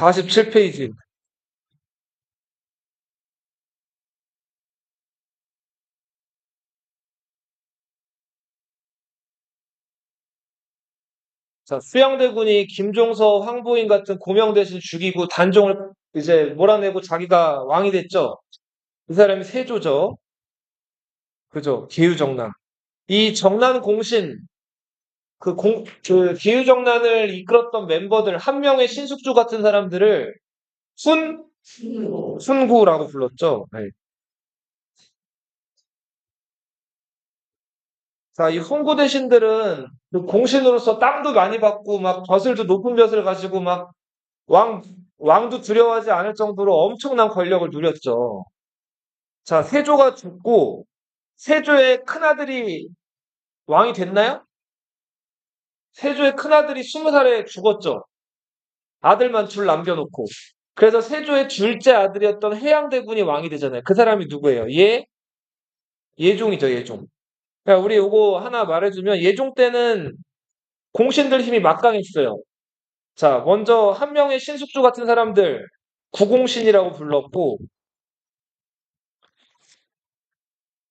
47페이지. 자, 수양대군이 김종서, 황보인 같은 고명 대신 죽이고 단종을 이제 몰아내고 자기가 왕이 됐죠. 이 사람이 세조죠. 그죠? 기후정난. 이 정난 공신, 그 기후정난을 이끌었던 멤버들 한 명의 신숙주 같은 사람들을 순구라고 불렀죠. 네. 자, 이 송구 대신들은 그 공신으로서 땅도 많이 받고 막 벼슬도 높은 벼슬을 가지고 막 왕, 왕도 두려워하지 않을 정도로 엄청난 권력을 누렸죠. 자, 세조가 죽고 세조의 큰아들이 왕이 됐나요? 세조의 큰아들이 20살에 죽었죠. 아들만 둘 남겨놓고. 그래서 세조의 둘째 아들이었던 해양대군이 왕이 되잖아요. 그 사람이 누구예요? 예종이죠, 예종. 그러니까 우리 요거 하나 말해주면 예종 때는 공신들 힘이 막강했어요. 자, 먼저 한 명의 신숙주 같은 사람들 구공신이라고 불렀고,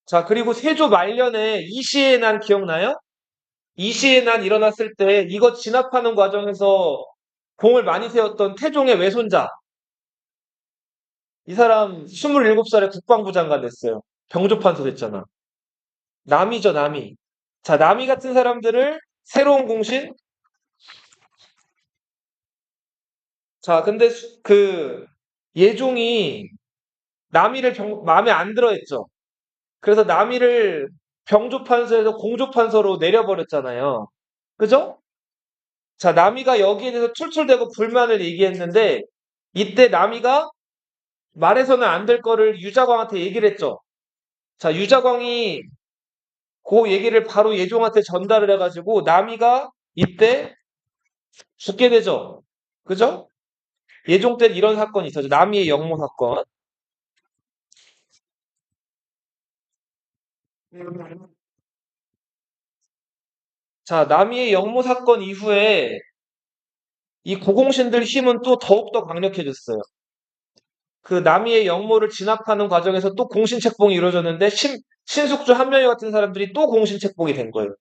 자, 그리고 세조 말년에 이시의 난 기억나요? 이시의 난 일어났을 때 이거 진압하는 과정에서 공을 많이 세웠던 태종의 외손자, 이 사람 27살에 국방부 장관 됐어요. 병조판서 됐잖아. 남이죠, 남이. 자, 남이 같은 사람들을 새로운 공신? 자, 근데 그 예종이 남이를 마음에 안 들어 했죠. 그래서 남이를 병조판서에서 공조판서로 내려버렸잖아요. 그죠? 자, 남이가 여기에 대해서 툴툴대고 불만을 얘기했는데 이때 남이가 말해서는 안 될 거를 유자광한테 얘기를 했죠. 자, 유자광이 그 얘기를 바로 예종한테 전달을 해가지고 남이가 이때 죽게 되죠. 그죠? 예종 때는 이런 사건이 있었죠. 남이의 영모 사건. 자, 남이의 영모 사건 이후에 이 고공신들 힘은 또 더욱더 강력해졌어요. 그 남이의 영모를 진압하는 과정에서 또 공신책봉이 이루어졌는데 신숙주 한명희 같은 사람들이 또 공신책봉이 된 거예요.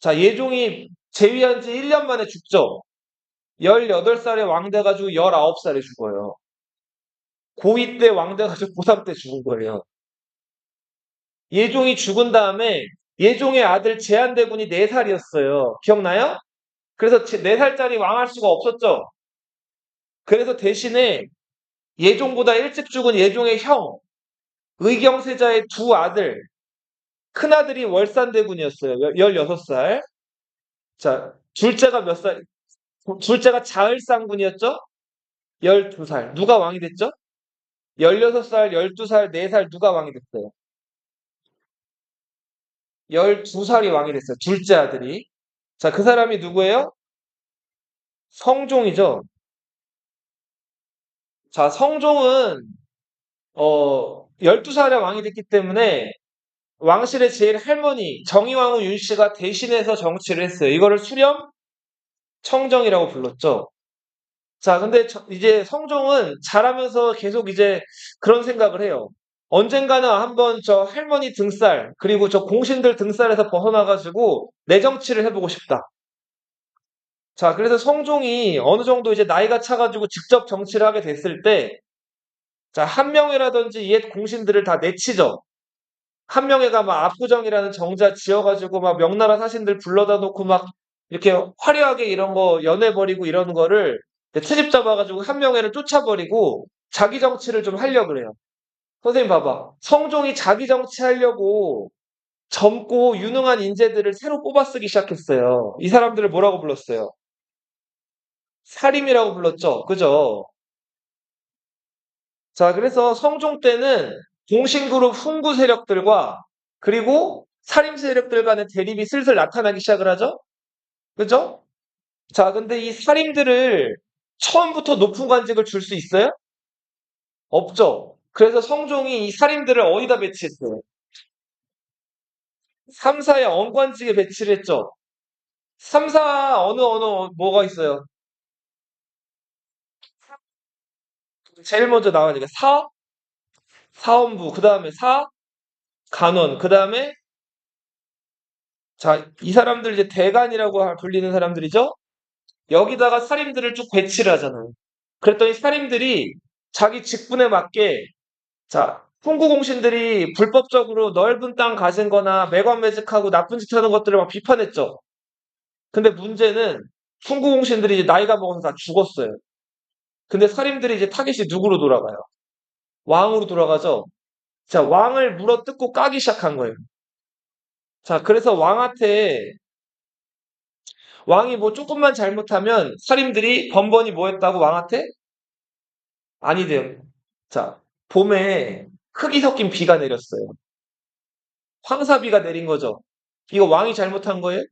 자, 예종이 재위한 지 1년 만에 죽죠. 18살에 왕 돼가지고 19살에 죽어요. 고2 때 왕 돼가지고 고3 때 죽은 거예요. 예종이 죽은 다음에 예종의 아들 제한대군이 4살이었어요. 기억나요? 그래서 4살짜리 왕할 수가 없었죠. 그래서 대신에 예종보다 일찍 죽은 예종의 형, 의경세자의 두 아들, 큰아들이 월산대군이었어요. 16살. 자, 둘째가 몇 살? 둘째가 자을상군이었죠? 12살. 누가 왕이 됐죠? 16살, 12살, 4살 누가 왕이 됐어요? 12살이 왕이 됐어요. 둘째 아들이. 자, 그 사람이 누구예요? 성종이죠. 자, 성종은 12살에 왕이 됐기 때문에 왕실의 제일 할머니 정의왕후 윤씨가 대신해서 정치를 했어요. 이거를 수렴 청정이라고 불렀죠. 자, 근데 이제 성종은 자라면서 계속 이제 그런 생각을 해요. 언젠가는 한번 저 할머니 등살, 그리고 저 공신들 등살에서 벗어나가지고 내 정치를 해보고 싶다. 자, 그래서 성종이 어느 정도 이제 나이가 차가지고 직접 정치를 하게 됐을 때, 자, 한명회라든지 옛 공신들을 다 내치죠. 한명회가 막 압구정이라는 정자 지어가지고 막 명나라 사신들 불러다 놓고 막 이렇게 화려하게 이런 거 연애버리고 이러는 거를 트집 잡아가지고 한명회를 쫓아버리고 자기 정치를 좀 하려고 그래요. 선생님 봐봐. 성종이 자기 정치 하려고 젊고 유능한 인재들을 새로 뽑아 쓰기 시작했어요. 이 사람들을 뭐라고 불렀어요? 사림이라고 불렀죠. 그죠? 자, 그래서 성종 때는 공신그룹 훈구 세력들과 그리고 살림 세력들 간의 대립이 슬슬 나타나기 시작을 하죠. 그죠? 자, 근데 이 살림들을 처음부터 높은 관직을 줄 수 있어요? 없죠. 그래서 성종이 이 살림들을 어디다 배치했어요? 3사의 언관직에 배치를 했죠. 3사 뭐가 있어요? 제일 먼저 나와야 되게 사원부, 그 다음에 간원, 그 다음에 자, 이 사람들 이제 대간이라고 불리는 사람들이죠. 여기다가 살인들을 쭉 배치를 하잖아요. 그랬더니 살인들이 자기 직분에 맞게 자, 훈구공신들이 불법적으로 넓은 땅 가진 거나 매관매직하고 나쁜 짓 하는 것들을 막 비판했죠. 근데 문제는 훈구공신들이 이제 나이가 먹어서 다 죽었어요. 근데 살인들이 이제 타깃이 누구로 돌아가요? 왕으로 돌아가죠. 자, 왕을 물어뜯고 까기 시작한 거예요. 자, 그래서 왕이 뭐 조금만 잘못하면 살인들이 번번이 뭐 했다고 왕한테? 아니돼요. 자, 봄에 흙이 섞인 비가 내렸어요. 황사비가 내린 거죠. 이거 왕이 잘못한 거예요?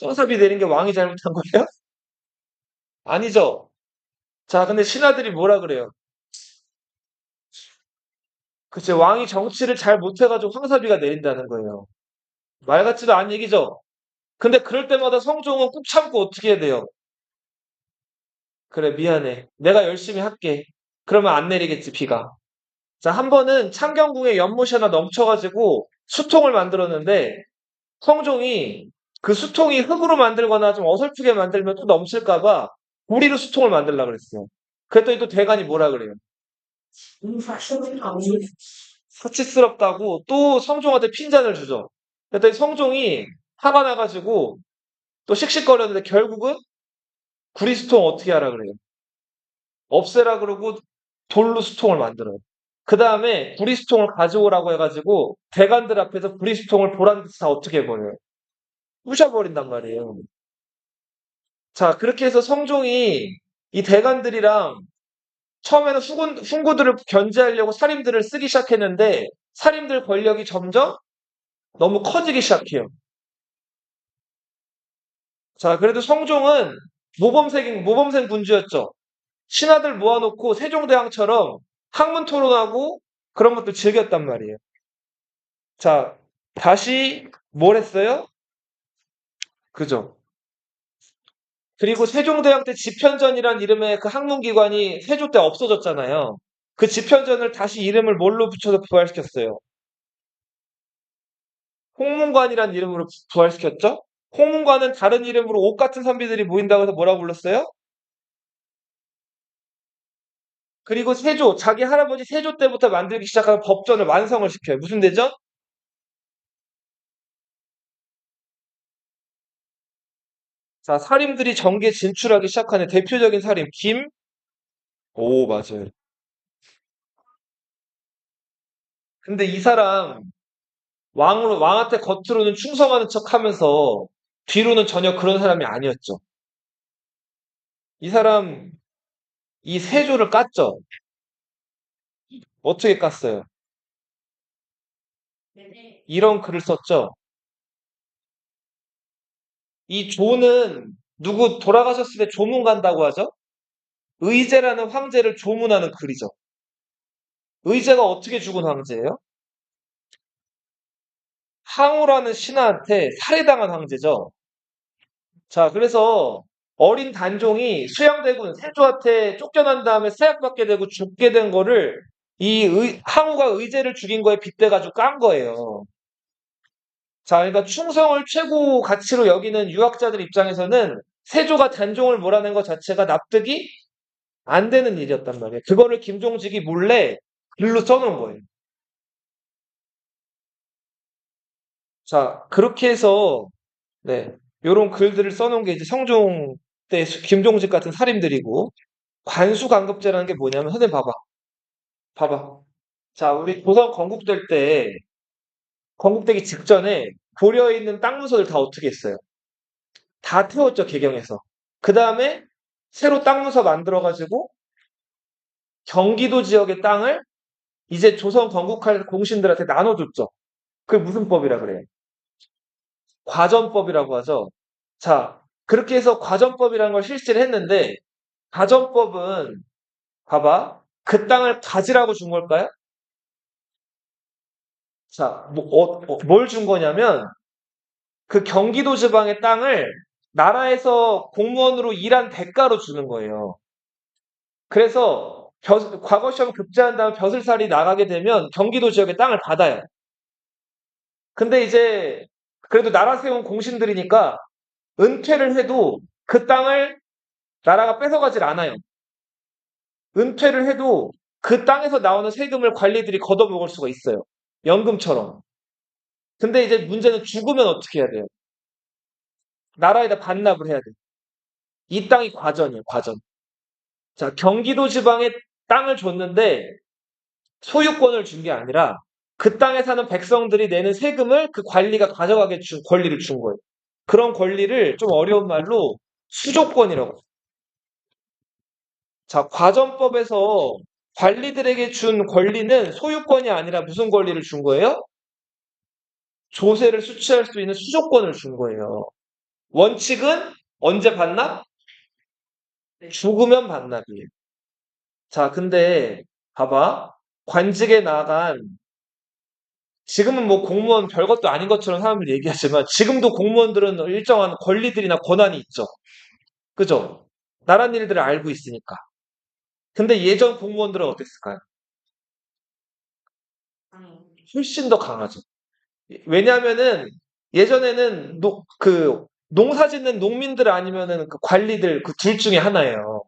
황사비 내린 게 왕이 잘못한 거예요? 아니죠. 자, 근데 신하들이 뭐라 그래요? 그치, 왕이 정치를 잘 못해가지고 황사비가 내린다는 거예요. 말 같지도 않은 얘기죠. 근데 그럴 때마다 성종은 꾹 참고 어떻게 해야 돼요? 그래, 미안해. 내가 열심히 할게. 그러면 안 내리겠지, 비가. 자, 한 번은 창경궁에 연못이 하나 넘쳐가지고 수통을 만들었는데 성종이 그 수통이 흙으로 만들거나 좀 어설프게 만들면 또 넘칠까봐 우리로 수통을 만들라 그랬어요. 그랬더니 또 대간이 뭐라 그래요? 사치스럽다고 또 성종한테 핀잔을 주죠. 그랬더니 성종이 화가 나가지고 또 씩씩거렸는데 결국은 구리수통 어떻게 하라 그래요? 없애라 그러고 돌로 수통을 만들어요. 그 다음에 구리수통을 가져오라고 해가지고 대관들 앞에서 구리수통을 보란 듯이 다 어떻게 해버려요? 부셔버린단 말이에요. 자, 그렇게 해서 성종이 이 대관들이랑 처음에는 훈구들을 견제하려고 살인들을 쓰기 시작했는데 살인들 권력이 점점 너무 커지기 시작해요. 자, 그래도 성종은 모범생 군주였죠. 신하들 모아놓고 세종대왕처럼 학문 토론하고 그런 것도 즐겼단 말이에요. 자, 다시 뭘 했어요? 그죠? 그리고 세종대왕 때 집현전이란 이름의 그 학문기관이 세조 때 없어졌잖아요. 그 집현전을 다시 이름을 뭘로 붙여서 부활시켰어요? 홍문관이란 이름으로 부활시켰죠? 홍문관은 다른 이름으로 옥 같은 선비들이 모인다고 해서 뭐라고 불렀어요? 그리고 자기 할아버지 세조 때부터 만들기 시작한 법전을 완성을 시켜요. 무슨 대전? 자, 살인들이 정계에 진출하기 시작하는 대표적인 살인, 오, 맞아요. 근데 이 사람, 왕한테 겉으로는 충성하는 척 하면서 뒤로는 전혀 그런 사람이 아니었죠. 이 사람, 이 세조를 깠죠. 어떻게 깠어요? 이런 글을 썼죠. 이 조는 누구 돌아가셨을 때 조문 간다고 하죠? 의제라는 황제를 조문하는 글이죠. 의제가 어떻게 죽은 황제예요? 항우라는 신하한테 살해당한 황제죠. 자, 그래서 어린 단종이 수양대군 세조한테 쫓겨난 다음에 세약받게 되고 죽게 된 거를 항우가 의제를 죽인 거에 빗대가지고 깐 거예요. 자, 그러니까 충성을 최고 가치로 여기는 유학자들 입장에서는 세조가 단종을 몰아낸 것 자체가 납득이 안 되는 일이었단 말이에요. 그거를 김종직이 몰래 글로 써놓은 거예요. 자, 그렇게 해서 네, 요런 글들을 써놓은 게 이제 성종 때 김종직 같은 살인들이고 관수강급제라는 게 뭐냐면 선생님 봐봐. 자, 우리 조선 건국될 때 건국되기 직전에 고려에 있는 땅 문서들 다 어떻게 했어요? 다 태웠죠, 개경에서. 그 다음에 새로 땅 문서 만들어가지고 경기도 지역의 땅을 이제 조선 건국할 공신들한테 나눠줬죠. 그게 무슨 법이라 그래요? 과전법이라고 하죠. 자, 그렇게 해서 과전법이라는 걸 실시를 했는데 과전법은 봐봐. 그 땅을 가지라고 준 걸까요? 자, 뭘 준 거냐면 그 경기도 지방의 땅을 나라에서 공무원으로 일한 대가로 주는 거예요. 그래서 과거 시험 급제한 다음 벼슬살이 나가게 되면 경기도 지역에 땅을 받아요. 근데 이제 그래도 나라 세운 공신들이니까 은퇴를 해도 그 땅을 나라가 뺏어가질 않아요. 은퇴를 해도 그 땅에서 나오는 세금을 관리들이 걷어먹을 수가 있어요. 연금처럼. 근데 이제 문제는 죽으면 어떻게 해야 돼요? 나라에다 반납을 해야 돼요. 이 땅이 과전이에요, 과전. 자, 경기도 지방에 땅을 줬는데 소유권을 준 게 아니라 그 땅에 사는 백성들이 내는 세금을 그 관리가 가져가게 준 권리를 준 거예요. 그런 권리를 좀 어려운 말로 수조권이라고. 자, 과전법에서 관리들에게 준 권리는 소유권이 아니라 무슨 권리를 준 거예요? 조세를 수취할 수 있는 수조권을 준 거예요. 원칙은 언제 반납? 죽으면 반납이에요. 자, 근데 봐봐. 관직에 나간 지금은 뭐 공무원 별것도 아닌 것처럼 사람들이 얘기하지만 지금도 공무원들은 일정한 권리들이나 권한이 있죠. 그죠? 나란 일들을 알고 있으니까. 근데 예전 공무원들은 어땠을까요? 훨씬 더 강하죠. 왜냐하면은 예전에는 농사 짓는 농민들 아니면은 그 관리들 그 둘 중에 하나예요.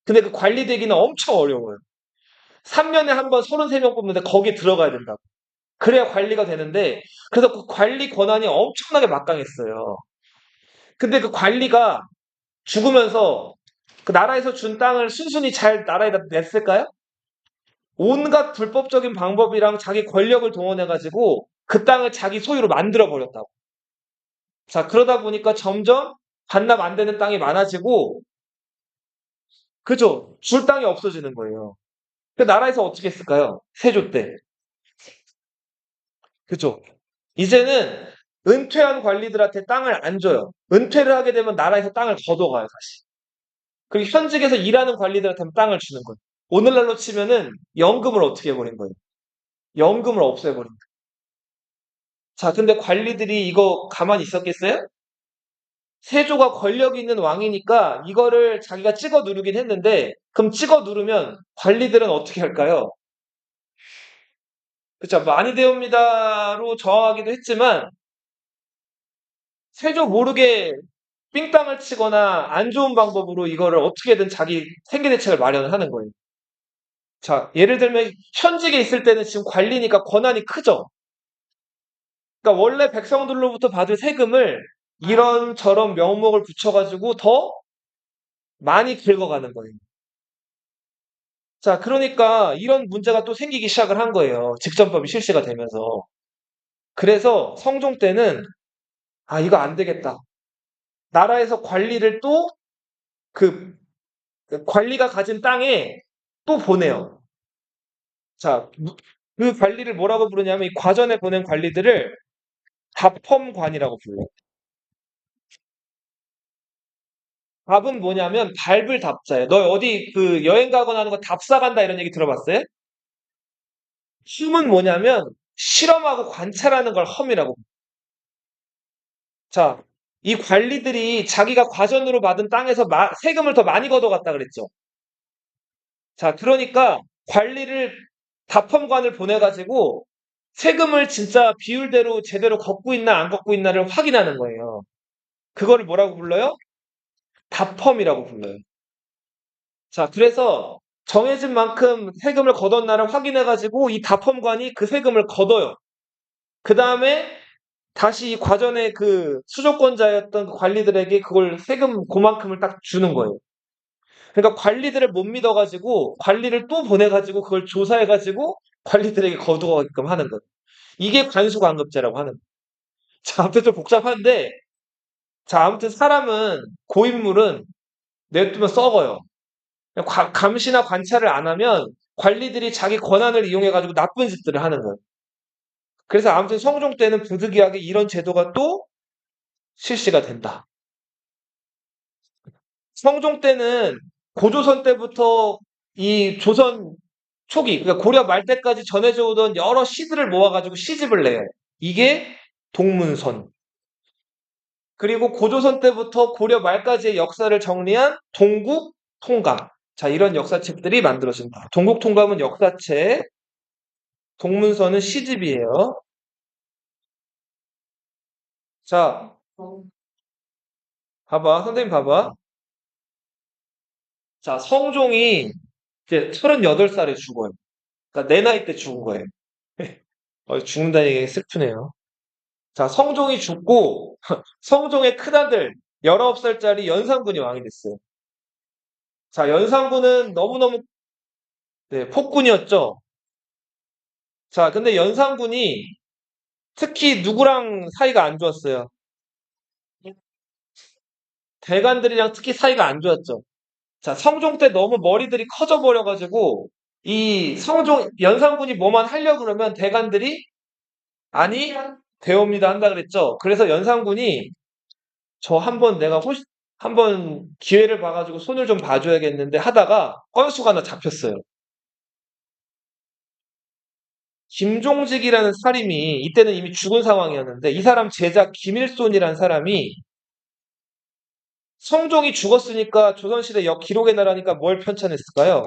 근데 그 관리되기는 엄청 어려워요. 3년에 한 번 33명 뽑는데 거기에 들어가야 된다고. 그래야 관리가 되는데 그래서 그 관리 권한이 엄청나게 막강했어요. 근데 그 관리가 죽으면서 그 나라에서 준 땅을 순순히 잘 나라에다 냈을까요? 온갖 불법적인 방법이랑 자기 권력을 동원해가지고 그 땅을 자기 소유로 만들어 버렸다고. 자, 그러다 보니까 점점 반납 안 되는 땅이 많아지고, 그죠? 줄 땅이 없어지는 거예요. 그 나라에서 어떻게 했을까요? 세조 때. 그죠? 이제는 은퇴한 관리들한테 땅을 안 줘요. 은퇴를 하게 되면 나라에서 땅을 걷어가요, 다시. 그리고 현직에서 일하는 관리들한테는 땅을 주는 거예요. 오늘날로 치면은 연금을 어떻게 해버린 거예요? 연금을 없애버린 거예요. 자, 근데 관리들이 이거 가만히 있었겠어요? 세조가 권력 있는 왕이니까 이거를 자기가 찍어 누르긴 했는데, 그럼 찍어 누르면 관리들은 어떻게 할까요? 그쵸. 많이 되옵니다로 저항하기도 했지만, 세조 모르게 삥땅을 치거나 안 좋은 방법으로 이거를 어떻게든 자기 생계 대책을 마련을 하는 거예요. 자, 예를 들면 현직에 있을 때는 지금 관리니까 권한이 크죠. 그러니까 원래 백성들로부터 받을 세금을 이런저런 명목을 붙여가지고 더 많이 긁어가는 거예요. 자, 그러니까 이런 문제가 또 생기기 시작을 한 거예요. 직전법이 실시가 되면서. 그래서 성종 때는 아, 이거 안 되겠다. 나라에서 관리를 또 그 관리가 가진 땅에 또 보내요. 자, 그 관리를 뭐라고 부르냐면 이 과전에 보낸 관리들을 답험관이라고 불러요. 답은 뭐냐면 밟을 답자예요. 너 어디 그 여행 가거나 하는 거 답사 간다 이런 얘기 들어봤어요? 험은 뭐냐면 실험하고 관찰하는 걸 험이라고. 자, 이 관리들이 자기가 과전으로 받은 땅에서 세금을 더 많이 걷어갔다 그랬죠. 자, 그러니까 관리를 답험관을 보내가지고 세금을 진짜 비율대로 제대로 걷고 있나 안 걷고 있나를 확인하는 거예요. 그거를 뭐라고 불러요? 답험이라고 불러요. 자, 그래서 정해진 만큼 세금을 걷었나를 확인해가지고 이 답험관이 그 세금을 걷어요. 그 다음에 다시 이 과전의 그 수조권자였던 그 관리들에게 그걸 세금 그만큼을 딱 주는 거예요. 그러니까 관리들을 못 믿어가지고 관리를 또 보내가지고 그걸 조사해가지고 관리들에게 거두어가게끔 하는 거예요. 이게 관수관급제라고 하는 거예요. 자, 아무튼 좀 복잡한데, 자, 아무튼 사람은 고인물은 냅두면 썩어요. 감시나 관찰을 안 하면 관리들이 자기 권한을 이용해가지고 나쁜 짓들을 하는 거예요. 그래서 아무튼 성종 때는 부득이하게 이런 제도가 또 실시가 된다. 성종 때는 고조선 때부터 이 조선 초기, 그러니까 고려 말 때까지 전해져 오던 여러 시들을 모아가지고 시집을 내요. 이게 동문선. 그리고 고조선 때부터 고려 말까지의 역사를 정리한 동국 통감. 자, 이런 역사책들이 만들어진다. 동국통감은 역사책, 동문서는 시집이에요. 자, 봐봐. 선생님 봐봐. 자, 성종이 이제 38살에 죽어요. 그러니까 내 나이 때 죽은 거예요. 죽는다는 얘기 슬프네요. 자, 성종이 죽고 성종의 큰아들 19살짜리 연산군이 왕이 됐어요. 자, 연산군은 너무너무 네, 폭군이었죠. 자, 근데 연산군이 특히 누구랑 사이가 안 좋았어요. 대관들이랑 특히 사이가 안 좋았죠. 자, 성종 때 너무 머리들이 커져 버려가지고 이 성종 연산군이 뭐만 하려고 그러면 대관들이 아니 대옵니다 한다 그랬죠. 그래서 연산군이 저 한번 내가 한번 기회를 봐가지고 손을 좀 봐줘야겠는데 하다가 건수가 하나 잡혔어요. 김종직이라는 사람이 이때는 이미 죽은 상황이었는데 이 사람 제자 김일손이라는 사람이 성종이 죽었으니까 조선시대 기록의 나라니까 뭘 편찬했을까요?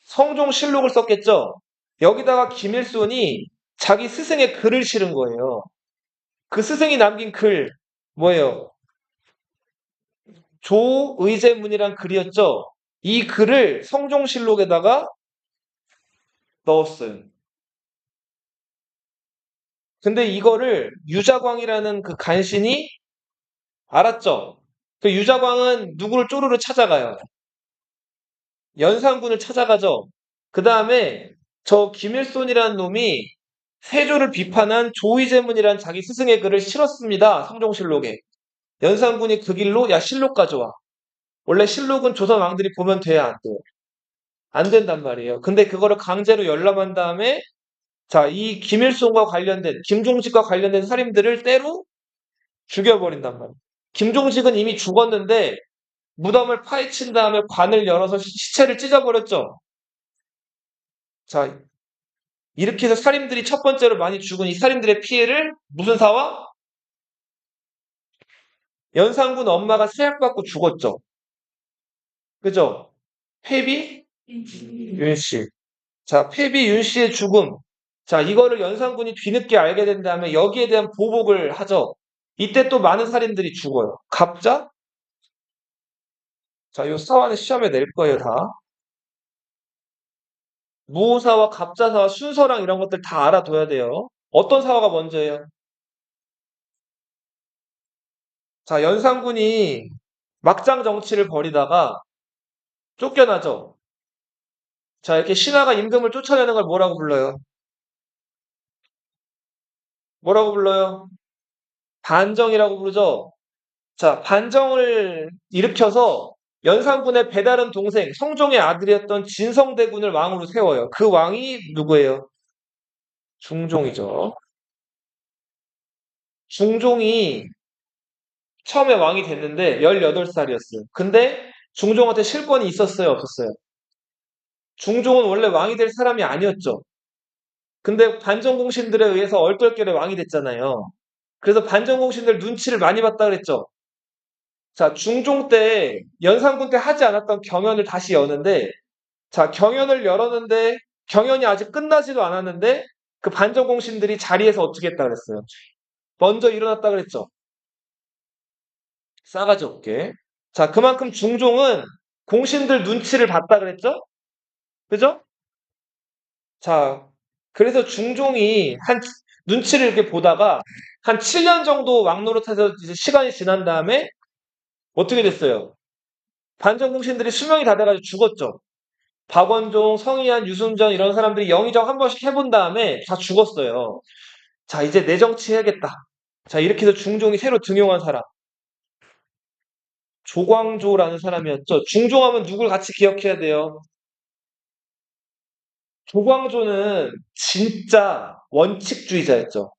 성종실록을 썼겠죠. 여기다가 김일손이 자기 스승의 글을 실은 거예요. 그 스승이 남긴 글 뭐예요? 조의제문이란 글이었죠. 이 글을 성종실록에다가 넣었어요. 근데 이거를 유자광이라는 그 간신이 알았죠. 그 유자광은 누구를 쪼르르 찾아가요. 연산군을 찾아가죠. 그 다음에 저 김일손이라는 놈이 세조를 비판한 조의제문이라는 자기 스승의 글을 실었습니다. 성종실록에. 연산군이 그 길로 야 실록 가져와. 원래 실록은 조선 왕들이 보면 돼야 안 돼요. 안 된단 말이에요. 근데 그거를 강제로 열람한 다음에 자, 이 김일손과 관련된 김종직과 관련된 살인들을 때로 죽여버린단 말이에요. 김종직은 이미 죽었는데 무덤을 파헤친 다음에 관을 열어서 시체를 찢어버렸죠. 자, 이렇게 해서 살인들이 첫 번째로 많이 죽은 이 살인들의 피해를 무슨 사와? 연산군 엄마가 세약받고 죽었죠. 그죠? 회비 윤씨. 자, 회비 윤씨의 죽음. 자, 이거를 연산군이 뒤늦게 알게 된 다음에 여기에 대한 보복을 하죠. 이때 또 많은 살인들이 죽어요. 갑자? 자, 요 사화는 시험에 낼 거예요, 다. 무호사와 갑자사와 순서랑 이런 것들 다 알아둬야 돼요. 어떤 사화가 먼저예요? 자, 연산군이 막장 정치를 벌이다가 쫓겨나죠. 자, 이렇게 신하가 임금을 쫓아내는 걸 뭐라고 불러요? 뭐라고 불러요? 반정이라고 부르죠. 자, 반정을 일으켜서 연산군의 배다른 동생, 성종의 아들이었던 진성대군을 왕으로 세워요. 그 왕이 누구예요? 중종이죠. 중종이 처음에 왕이 됐는데 18살이었어요. 근데 중종한테 실권이 있었어요, 없었어요? 중종은 원래 왕이 될 사람이 아니었죠. 근데 반정공신들에 의해서 얼떨결에 왕이 됐잖아요. 그래서 반정공신들 눈치를 많이 봤다 그랬죠. 자, 중종 때 연산군 때 하지 않았던 경연을 다시 여는데 자, 경연을 열었는데 경연이 아직 끝나지도 않았는데 그 반정공신들이 자리에서 어떻게 했다 그랬어요. 먼저 일어났다 그랬죠. 싸가지 없게. 자, 그만큼 중종은 공신들 눈치를 봤다 그랬죠? 그죠? 자, 그래서 중종이 눈치를 이렇게 보다가 한 7년 정도 왕노릇해서 이제 시간이 지난 다음에 어떻게 됐어요? 반정공신들이 수명이 다 돼가지고 죽었죠. 박원종, 성희안, 유승전 이런 사람들이 영의정 한 번씩 해본 다음에 다 죽었어요. 자, 이제 내 정치 해야겠다. 자, 이렇게 해서 중종이 새로 등용한 사람. 조광조라는 사람이었죠. 중종하면 누굴 같이 기억해야 돼요? 조광조는 진짜 원칙주의자였죠.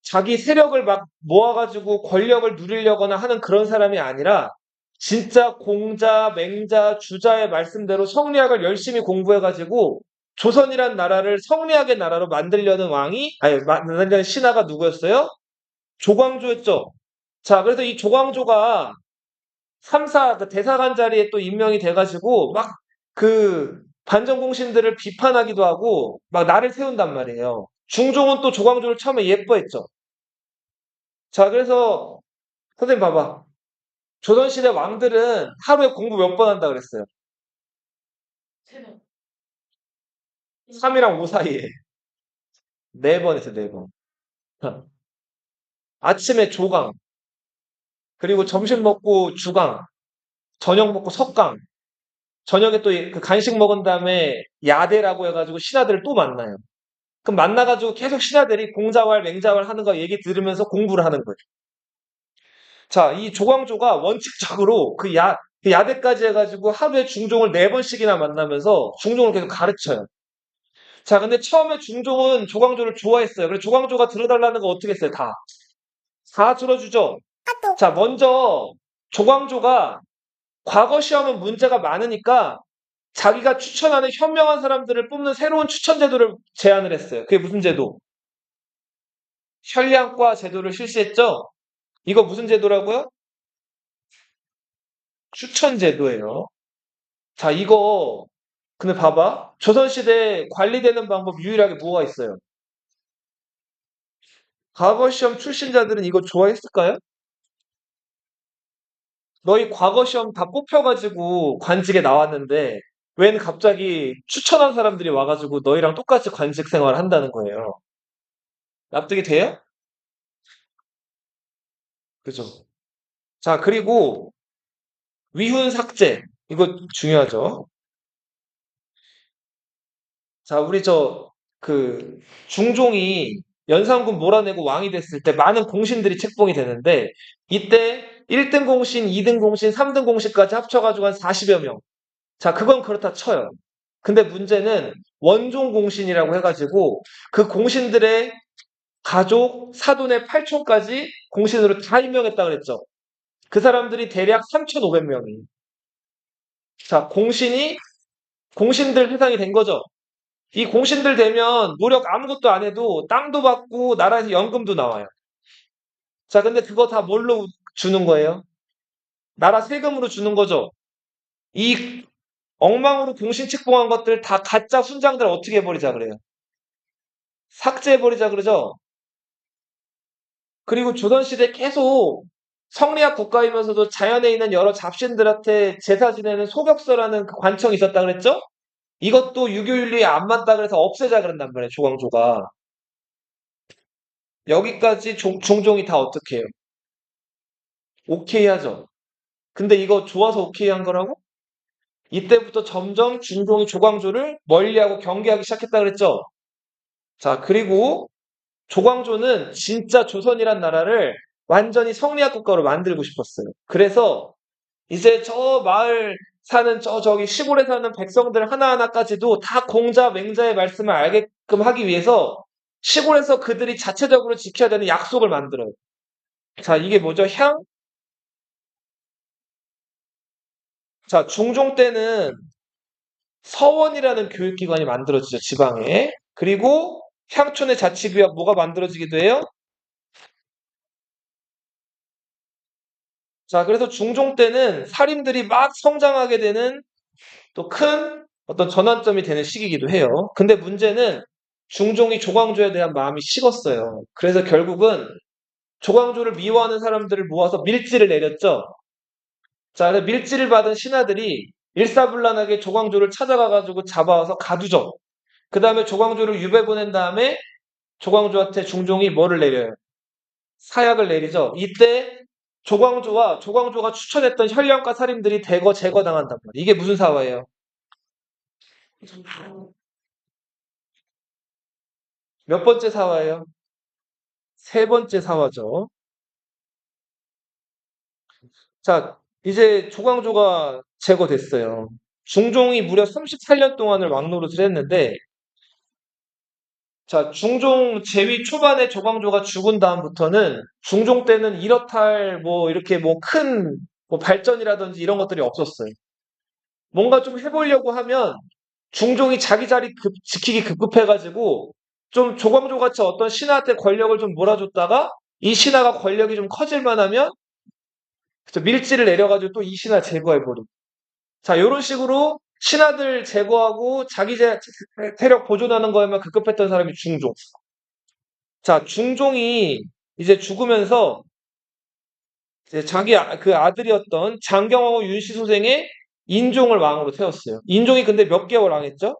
자기 세력을 막 모아가지고 권력을 누리려거나 하는 그런 사람이 아니라 진짜 공자, 맹자, 주자의 말씀대로 성리학을 열심히 공부해가지고 조선이란 나라를 성리학의 나라로 만들려는 만들려는 신하가 누구였어요? 조광조였죠. 자, 그래서 이 조광조가 삼사 그 대사관 자리에 또 임명이 돼가지고 막 그 반정공신들을 비판하기도 하고 막 날을 세운단 말이에요. 중종은 또 조광조를 처음에 예뻐했죠. 자, 그래서 선생님 봐봐. 조선시대 왕들은 하루에 공부 몇 번 한다 그랬어요? 3이랑 5 사이에 4번 했어요, 4번. 아침에 조강, 그리고 점심 먹고 주강, 저녁 먹고 석강, 저녁에 또 그 간식 먹은 다음에 야대라고 해가지고 신하들을 또 만나요. 그럼 만나가지고 계속 신하들이 공자왈, 맹자왈 하는 거 얘기 들으면서 공부를 하는 거예요. 자, 이 조광조가 원칙적으로 그 야대까지 해가지고 하루에 중종을 4번씩이나 만나면서 중종을 계속 가르쳐요. 자, 근데 처음에 중종은 조광조를 좋아했어요. 그래서 조광조가 들어달라는 거 어떻게 했어요? 다 들어주죠. 자, 먼저 조광조가 과거 시험은 문제가 많으니까 자기가 추천하는 현명한 사람들을 뽑는 새로운 추천 제도를 제안을 했어요. 그게 무슨 제도? 현량과 제도를 실시했죠? 이거 무슨 제도라고요? 추천 제도예요. 자, 이거 근데 봐봐. 조선시대 관리되는 방법 유일하게 뭐가 있어요? 과거 시험 출신자들은 이거 좋아했을까요? 너희 과거 시험 다 뽑혀가지고 관직에 나왔는데 웬 갑자기 추천한 사람들이 와가지고 너희랑 똑같이 관직 생활을 한다는 거예요. 납득이 돼요? 그죠? 자, 그리고 위훈 삭제. 이거 중요하죠. 자, 우리 그, 중종이 연산군 몰아내고 왕이 됐을 때 많은 공신들이 책봉이 되는데, 이때 1등 공신, 2등 공신, 3등 공신까지 합쳐가지고 한 40여 명. 자, 그건 그렇다 쳐요. 근데 문제는 원종 공신이라고 해가지고 그 공신들의 가족, 사돈의 8촌까지 공신으로 다 임명했다 그랬죠. 그 사람들이 대략 3,500명이. 자, 공신들 세상이 된 거죠. 이 공신들 되면 노력 아무것도 안 해도 땅도 받고 나라에서 연금도 나와요. 자, 근데 그거 다 뭘로 주는 거예요? 나라 세금으로 주는 거죠. 이 엉망으로 공신 책봉한 것들 다 가짜 훈장들 어떻게 해버리자 그래요? 삭제해버리자 그러죠? 그리고 조선시대 계속 성리학 국가이면서도 자연에 있는 여러 잡신들한테 제사 지내는 소벽서라는 그 관청이 있었다 그랬죠? 이것도 유교윤리에 안 맞다 그래서 없애자 그런단 말이에요, 조광조가. 여기까지 중종이 다 어떻게 해요? 오케이 하죠. 근데 이거 좋아서 오케이 한 거라고? 이때부터 점점 중종이 조광조를 멀리하고 경계하기 시작했다 그랬죠? 자, 그리고 조광조는 진짜 조선이란 나라를 완전히 성리학 국가로 만들고 싶었어요. 그래서 이제 저 마을 사는 저기 시골에 사는 백성들 하나하나까지도 다 공자, 맹자의 말씀을 알게끔 하기 위해서 시골에서 그들이 자체적으로 지켜야 되는 약속을 만들어요. 자, 이게 뭐죠? 자, 중종 때는 서원이라는 교육기관이 만들어지죠, 지방에. 그리고 향촌의 자치구역 뭐가 만들어지기도 해요? 자, 그래서 중종 때는 살인들이 막 성장하게 되는 또 큰 어떤 전환점이 되는 시기이기도 해요. 근데 문제는 중종이 조광조에 대한 마음이 식었어요. 그래서 결국은 조광조를 미워하는 사람들을 모아서 밀지를 내렸죠. 자, 그래서 밀지를 받은 신하들이 일사불란하게 조광조를 찾아가가지고 잡아와서 가두죠. 그 다음에 조광조를 유배 보낸 다음에 조광조한테 중종이 뭐를 내려요? 사약을 내리죠. 이때 조광조가 추천했던 현령과 살인들이 대거 제거당한단 말이에요. 이게 무슨 사화예요? 몇 번째 사화예요? 세 번째 사화죠. 자, 이제 조광조가 제거됐어요. 중종이 무려 38년 동안을 왕노릇을 했는데, 자, 중종 제위 초반에 조광조가 죽은 다음부터는 중종 때는 이렇다 할 뭐 이렇게 뭐 큰 뭐 발전이라든지 이런 것들이 없었어요. 뭔가 좀 해보려고 하면 중종이 자기 자리 지키기 급급해가지고 좀 조광조 같이 어떤 신하한테 권력을 좀 몰아줬다가 이 신하가 권력이 좀 커질만 하면 그쵸? 밀지를 내려가지고 또 이 신하 제거해버리고. 자, 요런 식으로 신하들 제거하고 자기 세력 보존하는 거에만 급급했던 사람이 중종. 자, 중종이 이제 죽으면서 이제 자기 그 아들이었던 장경하고 윤씨 소생의 인종을 왕으로 세웠어요. 인종이 근데 몇 개월 왕했죠?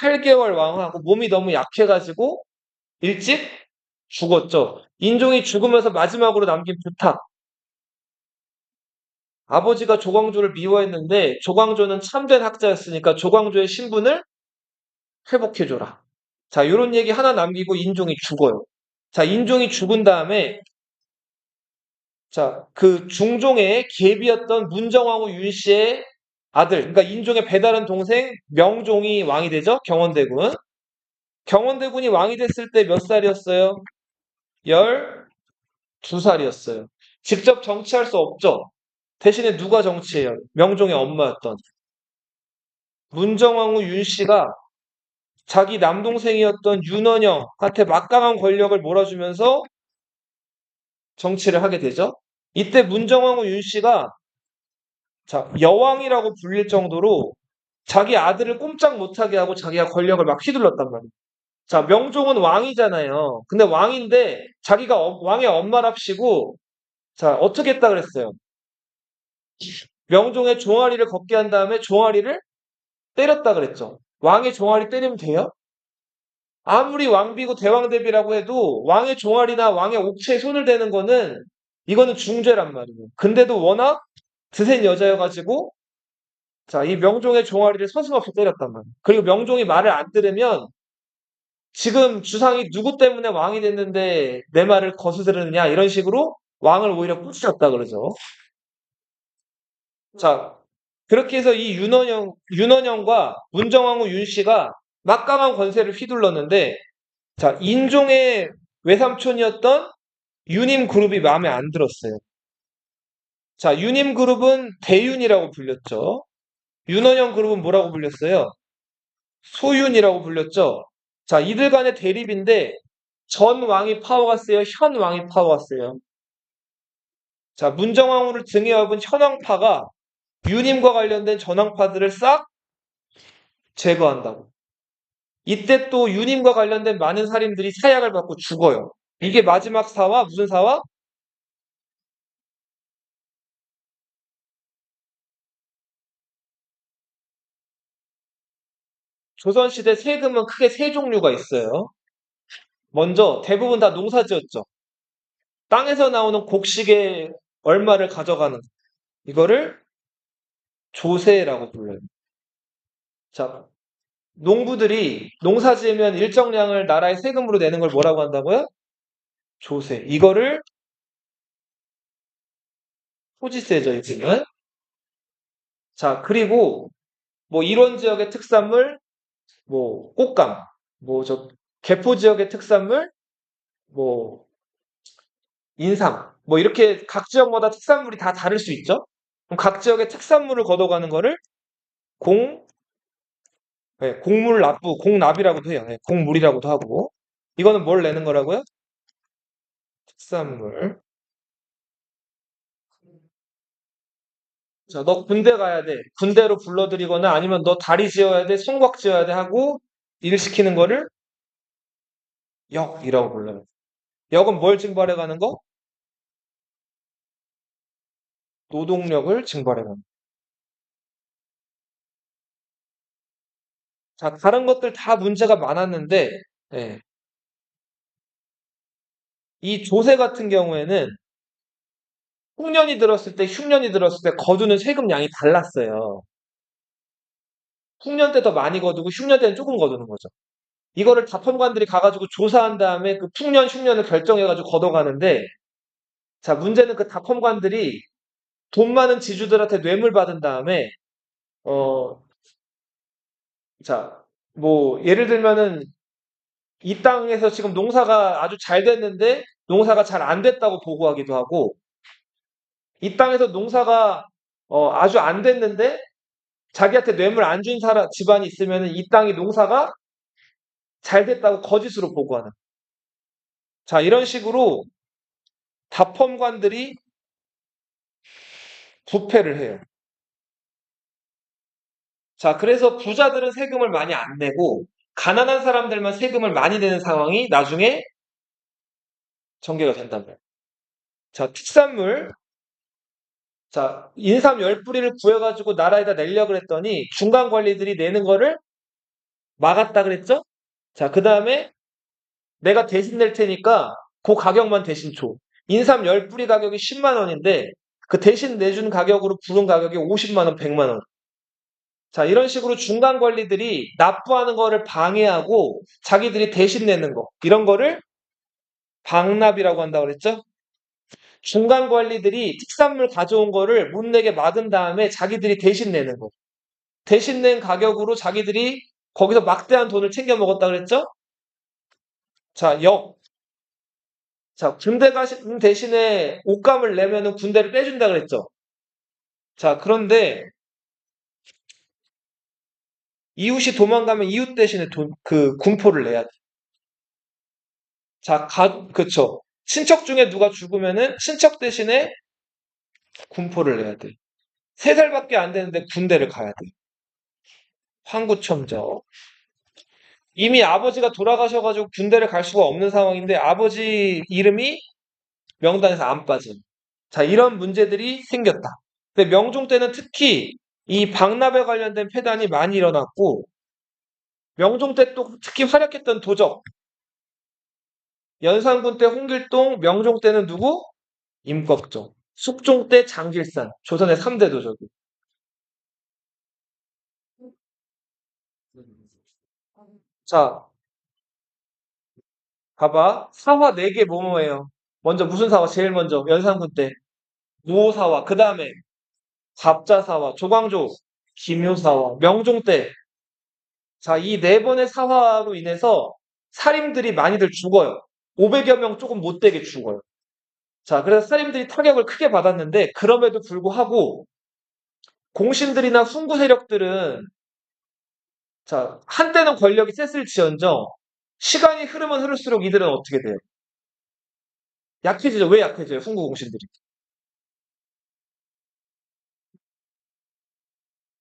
8개월 왕하고 몸이 너무 약해가지고 일찍 죽었죠. 인종이 죽으면서 마지막으로 남긴 부탁. 아버지가 조광조를 미워했는데 조광조는 참된 학자였으니까 조광조의 신분을 회복해줘라. 자, 요런 얘기 하나 남기고 인종이 죽어요. 자, 인종이 죽은 다음에 자, 그 중종의 계비였던 문정왕후 윤씨의 아들, 그러니까 인종의 배다른 동생 명종이 왕이 되죠. 경원대군. 경원대군이 왕이 됐을 때 몇 살이었어요? 12살이었어요. 직접 정치할 수 없죠. 대신에 누가 정치해요? 명종의 엄마였던 문정왕후 윤씨가 자기 남동생이었던 윤원영한테 막강한 권력을 몰아주면서 정치를 하게 되죠. 이때 문정왕후 윤씨가 자, 여왕이라고 불릴 정도로 자기 아들을 꼼짝 못하게 하고 자기가 권력을 막 휘둘렀단 말이에요. 자, 명종은 왕이잖아요. 근데 왕인데 자기가 왕의 엄마랍시고 자, 어떻게 했다 그랬어요? 명종의 종아리를 걷게 한 다음에 종아리를 때렸다 그랬죠. 왕의 종아리 때리면 돼요? 아무리 왕비고 대왕대비라고 해도 왕의 종아리나 왕의 옥체에 손을 대는 거는 이거는 중죄란 말이에요. 근데도 워낙 드센 여자여가지고 자, 이 명종의 종아리를 서슴없이 때렸단 말이에요. 그리고 명종이 말을 안 들으면 지금 주상이 누구 때문에 왕이 됐는데 내 말을 거스르느냐 이런 식으로 왕을 오히려 꾸짖었다 그러죠. 자, 그렇게 해서 이 윤원영과 문정왕후 윤씨가 막강한 권세를 휘둘렀는데 자, 인종의 외삼촌이었던 유님 그룹이 마음에 안 들었어요. 자, 유님 그룹은 대윤이라고 불렸죠. 윤원영 그룹은 뭐라고 불렸어요? 소윤이라고 불렸죠. 자, 이들 간의 대립인데 전 왕이 파워가 세요? 현 왕이 파워가 세요? 자, 문정왕후를 등에 업은 현왕파가 유님과 관련된 전왕파들을 싹 제거한다고. 이때 또 유님과 관련된 많은 살인들이 사약을 받고 죽어요. 이게 마지막 사화 무슨 사화? 조선시대 세금은 크게 세 종류가 있어요. 먼저 대부분 다 농사지었죠. 땅에서 나오는 곡식의 얼마를 가져가는 이거를 조세라고 불러요. 자, 농부들이 농사 지으면 일정량을 나라에 세금으로 내는 걸 뭐라고 한다고요? 조세. 이거를 토지세죠, 이거는. 자, 그리고 뭐 이런 지역의 특산물, 뭐 꽃감, 뭐 저 개포 지역의 특산물, 뭐 인삼, 뭐 이렇게 각 지역마다 특산물이 다 다를 수 있죠. 그럼 각 지역의 특산물을 걷어가는 거를 공, 네, 공물납부, 공납이라고도 해요. 네, 공물이라고도 하고. 이거는 뭘 내는 거라고요? 특산물. 자, 너 군대 가야 돼. 군대로 불러들이거나 아니면 너 다리 지어야 돼, 성곽 지어야 돼 하고 일 시키는 거를 역이라고 불러요. 역은 뭘 증발해 가는 거? 노동력을 증발해 가는 거. 자, 다른 것들 다 문제가 많았는데, 예, 이 조세 같은 경우에는 흉년이 들었을 때, 흉년이 들었을 때 거두는 세금량이 달랐어요. 흉년 때 더 많이 거두고 흉년 때는 조금 거두는 거죠. 이거를 다펌관들이 가가지고 조사한 다음에 그 풍년, 흉년을 결정해가지고 걷어가는데, 자, 문제는 그 다펌관들이 돈 많은 지주들한테 뇌물 받은 다음에, 어, 자, 뭐, 예를 들면은 이 땅에서 지금 농사가 아주 잘 됐는데 농사가 잘 안 됐다고 보고하기도 하고, 이 땅에서 농사가 아주 안 됐는데 자기한테 뇌물 안 준 사람 집안이 있으면 이 땅이 농사가 잘 됐다고 거짓으로 보고하는. 자, 이런 식으로 다펌관들이 부패를 해요. 자, 그래서 부자들은 세금을 많이 안 내고 가난한 사람들만 세금을 많이 내는 상황이 나중에 전개가 된단 말이에요. 자, 특산물. 자, 인삼 10뿌리를 구해가지고 나라에다 내려고 그랬더니 중간 관리들이 내는 거를 막았다 그랬죠? 자, 그 다음에 내가 대신 낼 테니까 그 가격만 대신 줘. 인삼 10뿌리 가격이 10만 원인데 그 대신 내준 가격으로 부른 가격이 50만 원, 100만 원. 자, 이런 식으로 중간 관리들이 납부하는 거를 방해하고 자기들이 대신 내는 거. 이런 거를 방납이라고 한다고 그랬죠? 중간 관리들이 특산물 가져온 거를 못 내게 막은 다음에 자기들이 대신 내는 거. 대신 낸 가격으로 자기들이 거기서 막대한 돈을 챙겨 먹었다 그랬죠? 자, 자, 군대 가신 대신에 옷감을 내면은 군대를 빼준다 그랬죠? 자, 그런데 이웃이 도망가면 이웃 대신에 그 군포를 내야 돼. 자, 그쵸. 친척 중에 누가 죽으면은 친척 대신에 군포를 내야 돼. 3살밖에 안 되는데 군대를 가야 돼. 황구첨적. 이미 아버지가 돌아가셔가지고 군대를 갈 수가 없는 상황인데 아버지 이름이 명단에서 안 빠짐. 자, 이런 문제들이 생겼다. 근데 명종 때는 특히 이 방납에 관련된 폐단이 많이 일어났고, 명종 때 또 특히 활약했던 도적, 연산군 때 홍길동, 명종 때는 누구? 임꺽정. 숙종 때 장길산, 조선의 3대 도적이. 자, 봐봐. 사화 4개 뭐뭐예요? 먼저 무슨 사화? 제일 먼저 연산군 때 무오사화, 그 다음에 갑자사화, 조광조, 김효사화, 명종 때. 자, 이 4번의 사화로 인해서 살인들이 많이들 죽어요. 500여 명 조금 못되게 죽어요. 자, 그래서 살인들이 타격을 크게 받았는데 그럼에도 불구하고 공신들이나 훈구 세력들은 자, 한때는 권력이 셌을지언정 시간이 흐르면 흐를수록 이들은 어떻게 돼요? 약해지죠. 왜 약해져요? 훈구 공신들이.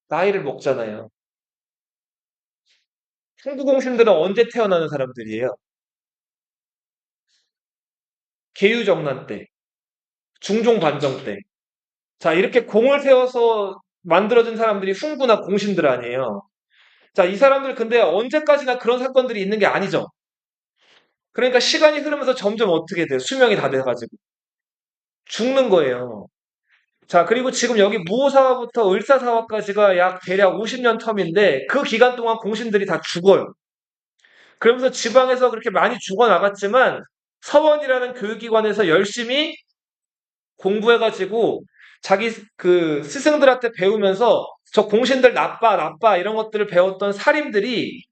나이를 먹잖아요. 훈구 공신들은 언제 태어나는 사람들이에요? 계유정난 때, 중종반정 때. 자, 이렇게 공을 세워서 만들어진 사람들이 훈구나 공신들 아니에요. 자, 이 사람들 근데 언제까지나 그런 사건들이 있는 게 아니죠. 그러니까 시간이 흐르면서 점점 어떻게 돼요? 수명이 다 돼가지고. 죽는 거예요. 자, 그리고 지금 여기 무오사화부터 을사사화까지가 약 대략 50년 텀인데 그 기간 동안 공신들이 다 죽어요. 그러면서 지방에서 그렇게 많이 죽어나갔지만 서원이라는 교육기관에서 열심히 공부해가지고 자기 그 스승들한테 배우면서 저 공신들 나빠 나빠 이런 것들을 배웠던 사림들이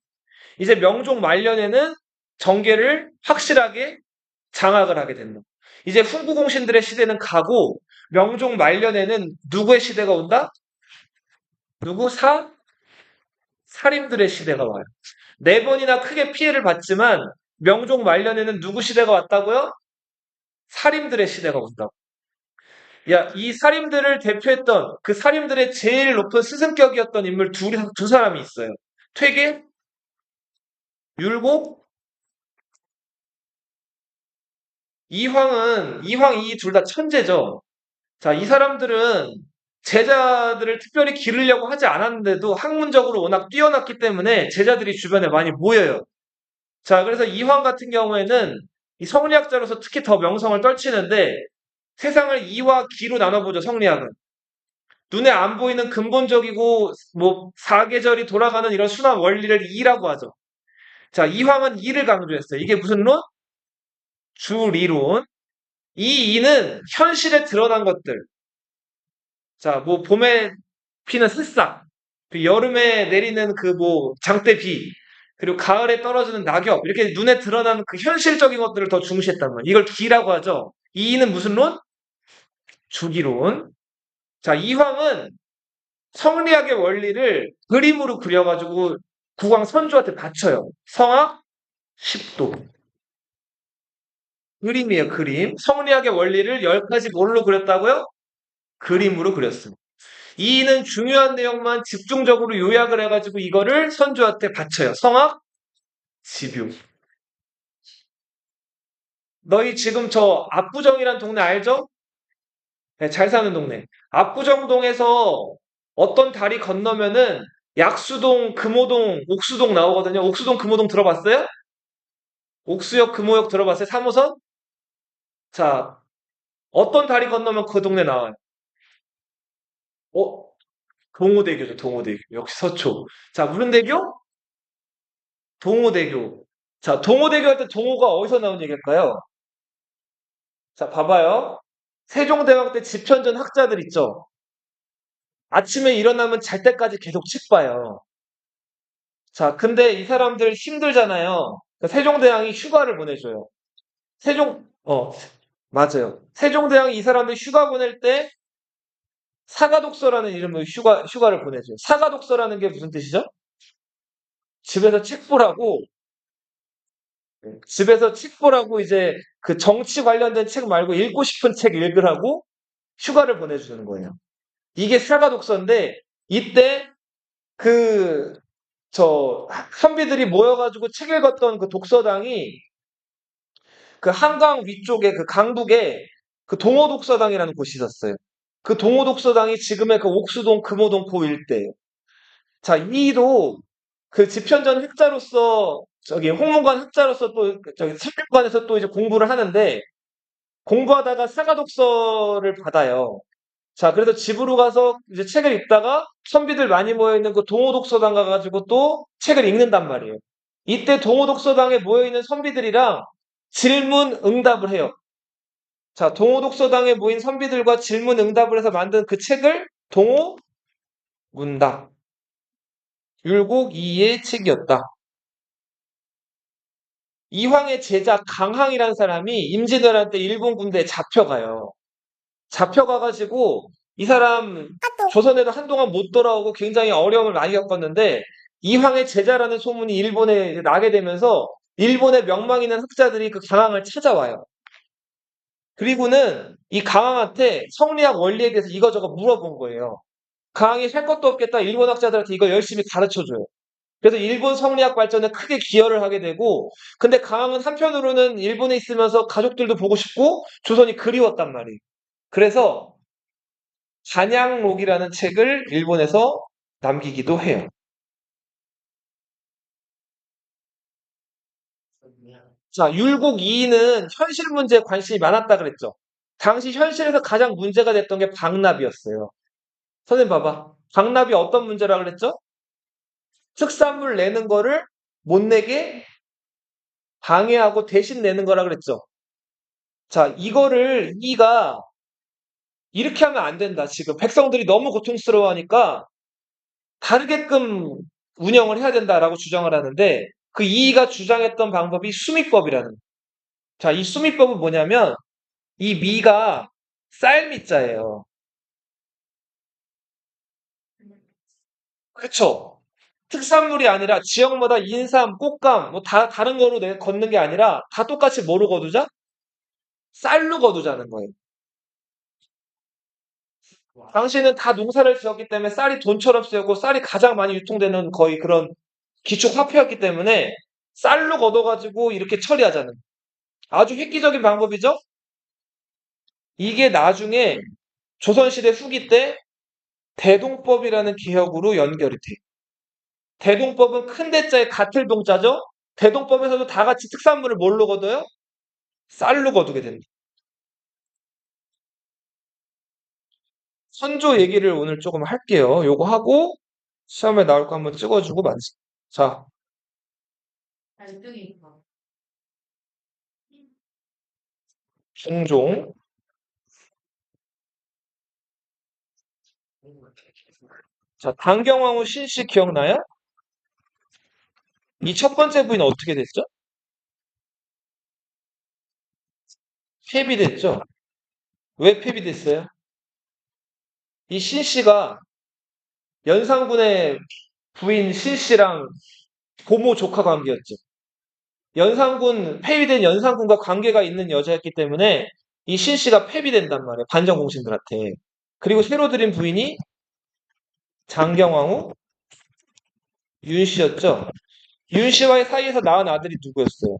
이제 명종 말년에는 정계를 확실하게 장악을 하게 된다. 이제 훈구 공신들의 시대는 가고 명종 말년에는 누구의 시대가 온다? 누구 사림들의 시대가 와요. 4번이나 크게 피해를 받지만 명종 말년에는 누구 시대가 왔다고요? 사림들의 시대가 온다고. 야, 이 사림들을 대표했던 그 사림들의 제일 높은 스승격이었던 인물 두 사람이 있어요. 퇴계, 율곡, 이황 이 둘 다 천재죠. 자, 이 사람들은 제자들을 특별히 기르려고 하지 않았는데도 학문적으로 워낙 뛰어났기 때문에 제자들이 주변에 많이 모여요. 자, 그래서 이황 같은 경우에는 이 성리학자로서 특히 더 명성을 떨치는데 세상을 이와 기로 나눠보죠, 성리학은. 눈에 안 보이는 근본적이고 뭐 사계절이 돌아가는 이런 순환 원리를 이라고 하죠. 자, 이황은 이를 강조했어요. 이게 무슨 론? 주리론. 이 이는 현실에 드러난 것들. 자, 뭐 봄에 피는 새싹, 그 여름에 내리는 그 뭐 장대비, 그리고 가을에 떨어지는 낙엽 이렇게 눈에 드러나는 그 현실적인 것들을 더 중시했단 말이에요. 이걸 기라고 하죠. 이 이는 무슨 론? 주기론. 자, 이황은 성리학의 원리를 그림으로 그려가지고 국왕 선조한테 바쳐요. 성악 10도. 그림이에요, 그림. 성리학의 원리를 10가지 뭘로 그렸다고요? 그림으로 그렸습니다. 이는 중요한 내용만 집중적으로 요약을 해가지고 이거를 선조한테 바쳐요. 성악, 집유. 너희 지금 저 압구정이란 동네 알죠? 네, 잘 사는 동네. 압구정동에서 어떤 다리 건너면은 약수동, 금호동, 옥수동 나오거든요. 옥수동, 금호동 들어봤어요? 옥수역, 금호역 들어봤어요? 3호선? 자, 어떤 다리 건너면 그 동네 나와요? 어? 동호대교죠, 동호대교. 역시 서초. 자, 무슨 대교? 동호대교. 자, 동호대교 할 때 동호가 어디서 나온 얘기일까요? 자, 봐봐요. 세종대왕 때 집현전 학자들 있죠? 아침에 일어나면 잘 때까지 계속 책 봐요. 자, 근데 이 사람들 힘들잖아요. 그러니까 세종대왕이 휴가를 보내줘요. 맞아요. 세종대왕이 이 사람들 휴가 보낼 때 사가독서라는 이름으로 휴가를 보내줘요. 사가독서라는 게 무슨 뜻이죠? 집에서 책 보라고, 집에서 책 보라고 이제 그 정치 관련된 책 말고 읽고 싶은 책 읽으라고 휴가를 보내주는 거예요. 이게 사가독서인데, 이때 그, 선비들이 모여가지고 책 읽었던 그 독서당이 그 한강 위쪽에 그 강북에 그 동호독서당이라는 곳이 있었어요. 그 동호독서당이 지금의 그 옥수동, 금호동 그 일대예요. 자, 이도 그 집현전 흑자로서 저기 홍문관 흑자로서 또 저기 설교관에서 또 이제 공부를 하는데 공부하다가 사가독서를 받아요. 자, 그래서 집으로 가서 이제 책을 읽다가 선비들 많이 모여 있는 그 동호독서당 가가지고 또 책을 읽는단 말이에요. 이때 동호독서당에 모여 있는 선비들이랑 질문 응답을 해요. 자, 동호독서당에 모인 선비들과 질문 응답을 해서 만든 그 책을 동호문답, 율곡 이의 책이었다. 이황의 제자 강항이라는 사람이 임진왜란 때 일본 군대에 잡혀가요. 잡혀가가지고 이 사람 조선에도 한동안 못 돌아오고 굉장히 어려움을 많이 겪었는데 이황의 제자라는 소문이 일본에 나게 되면서 일본의 명망 있는 학자들이 그 강항을 찾아와요. 그리고는 이 강항한테 성리학 원리에 대해서 이거저거 물어본 거예요. 강항이 살 것도 없겠다. 일본 학자들한테 이거 열심히 가르쳐줘요. 그래서 일본 성리학 발전에 크게 기여를 하게 되고, 근데 강항은 한편으로는 일본에 있으면서 가족들도 보고 싶고 조선이 그리웠단 말이에요. 그래서 잔양록이라는 책을 일본에서 남기기도 해요. 자, 율곡 이이는 현실 문제에 관심이 많았다 그랬죠. 당시 현실에서 가장 문제가 됐던 게 방납이었어요. 선생님 봐봐. 방납이 어떤 문제라 그랬죠? 특산물 내는 거를 못 내게 방해하고 대신 내는 거라 그랬죠. 자, 이거를 이가 이렇게 하면 안 된다. 지금 백성들이 너무 고통스러워하니까 다르게끔 운영을 해야 된다라고 주장을 하는데 그 이이가 주장했던 방법이 수미법이라는 거예요. 자, 이 수미법은 뭐냐면 이 미가 쌀미자예요. 그쵸? 특산물이 아니라 지역마다 인삼, 꽃감 뭐 다 다른 거로 내가 걷는 게 아니라 다 똑같이 뭐로 거두자? 쌀로 거두자는 거예요. 당시에는 다 농사를 지었기 때문에 쌀이 돈처럼 쓰였고 쌀이 가장 많이 유통되는 거의 그런 기초 화폐였기 때문에 쌀로 걷어가지고 이렇게 처리하자는 아주 획기적인 방법이죠. 이게 나중에 조선시대 후기 때 대동법이라는 개혁으로 연결이 돼. 대동법은 큰 대자에 같을 동자죠. 대동법에서도 다 같이 특산물을 뭘로 거둬요? 쌀로 거두게 됩니다. 선조 얘기를 오늘 조금 할게요. 요거 하고 시험에 나올 거 한번 찍어주고 만지. 자, 중종. 자, 단경왕후 신씨 기억나요? 이 첫 번째 부인 어떻게 됐죠? 폐비됐죠? 왜 폐비됐어요? 이 신씨가 연산군의 부인 신씨랑 고모 조카 관계였죠. 폐위된 연산군과 관계가 있는 여자였기 때문에 이 신씨가 폐비된단 말이에요. 반정공신들한테. 그리고 새로 들인 부인이 장경왕후 윤씨였죠. 윤씨와의 사이에서 낳은 아들이 누구였어요?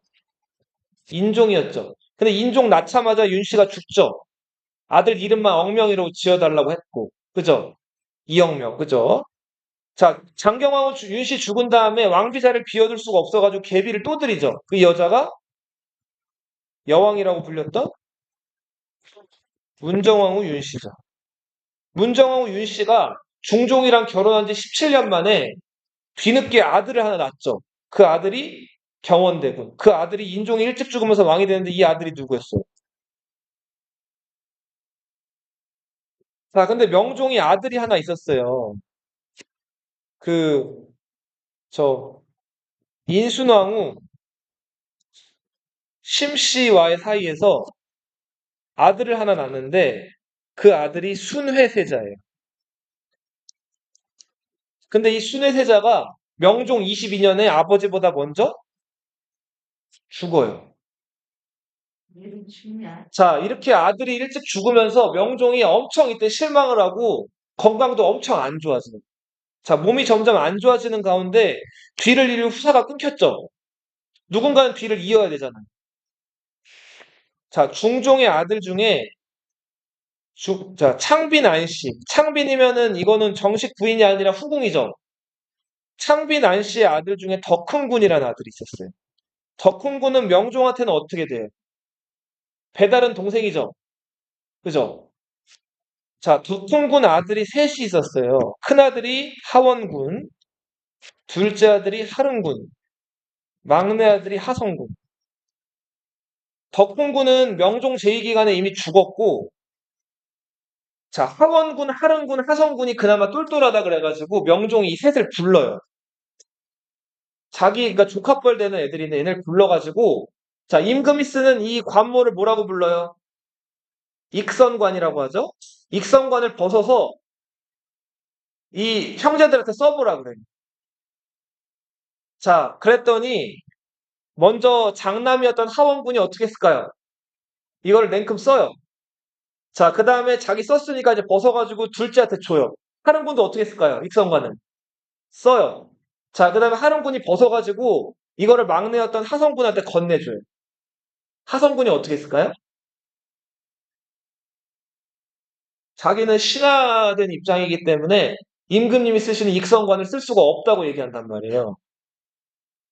인종이었죠. 근데 인종 낳자마자 윤씨가 죽죠. 아들 이름만 억명이라고 지어달라고 했고, 그죠? 이억명, 그죠? 자, 장경왕후 윤씨 죽은 다음에 왕비자를 비워둘 수가 없어가지고 계비를 또 들이죠. 그 여자가 여왕이라고 불렸던 문정왕후 윤씨죠. 문정왕후 윤씨가 중종이랑 결혼한 지 17년 만에 뒤늦게 아들을 하나 낳았죠. 그 아들이 경원대군. 그 아들이 인종이 일찍 죽으면서 왕이 되는데 이 아들이 누구였어요? 자, 근데 명종이 아들이 하나 있었어요. 그, 저, 인순왕후 심씨와의 사이에서 아들을 하나 낳는데 그 아들이 순회세자예요. 근데 이 순회세자가 명종 22년에 아버지보다 먼저 죽어요. 자, 이렇게 아들이 일찍 죽으면서 명종이 엄청 이때 실망을 하고 건강도 엄청 안 좋아지는. 자, 몸이 점점 안 좋아지는 가운데 뒤를 이을 후사가 끊겼죠. 누군가는 뒤를 이어야 되잖아요. 자, 중종의 아들 중에 자, 창빈 안씨. 창빈이면은 이거는 정식 부인이 아니라 후궁이죠. 창빈 안씨의 아들 중에 덕훈군이라는 아들이 있었어요. 덕훈군은 명종한테는 어떻게 돼요? 배다른 동생이죠. 그죠? 자, 덕훈군 아들이 셋이 있었어요. 큰 아들이 하원군, 둘째 아들이 하른군, 막내 아들이 하성군. 덕훈군은 명종 제2기간에 이미 죽었고, 자, 하원군, 하른군, 하성군이 그나마 똘똘하다 그래가지고 명종이 이 셋을 불러요. 그러니까 조카뻘 되는 애들인데 얘네를 불러가지고, 자, 임금이 쓰는 이 관모를 뭐라고 불러요? 익선관이라고 하죠? 익선관을 벗어서 이 형제들한테 써보라 그래요. 자, 그랬더니 먼저 장남이었던 하원군이 어떻게 했을까요? 이걸 냉큼 써요. 자, 그 다음에 자기 썼으니까 이제 벗어가지고 둘째한테 줘요. 하른군도 어떻게 했을까요? 익선관은 써요. 자, 그 다음에 하른군이 벗어가지고 이거를 막내였던 하성군한테 건네줘요. 하성군이 어떻게 했을까요? 자기는 신하된 입장이기 때문에 임금님이 쓰시는 익선관을 쓸 수가 없다고 얘기한단 말이에요.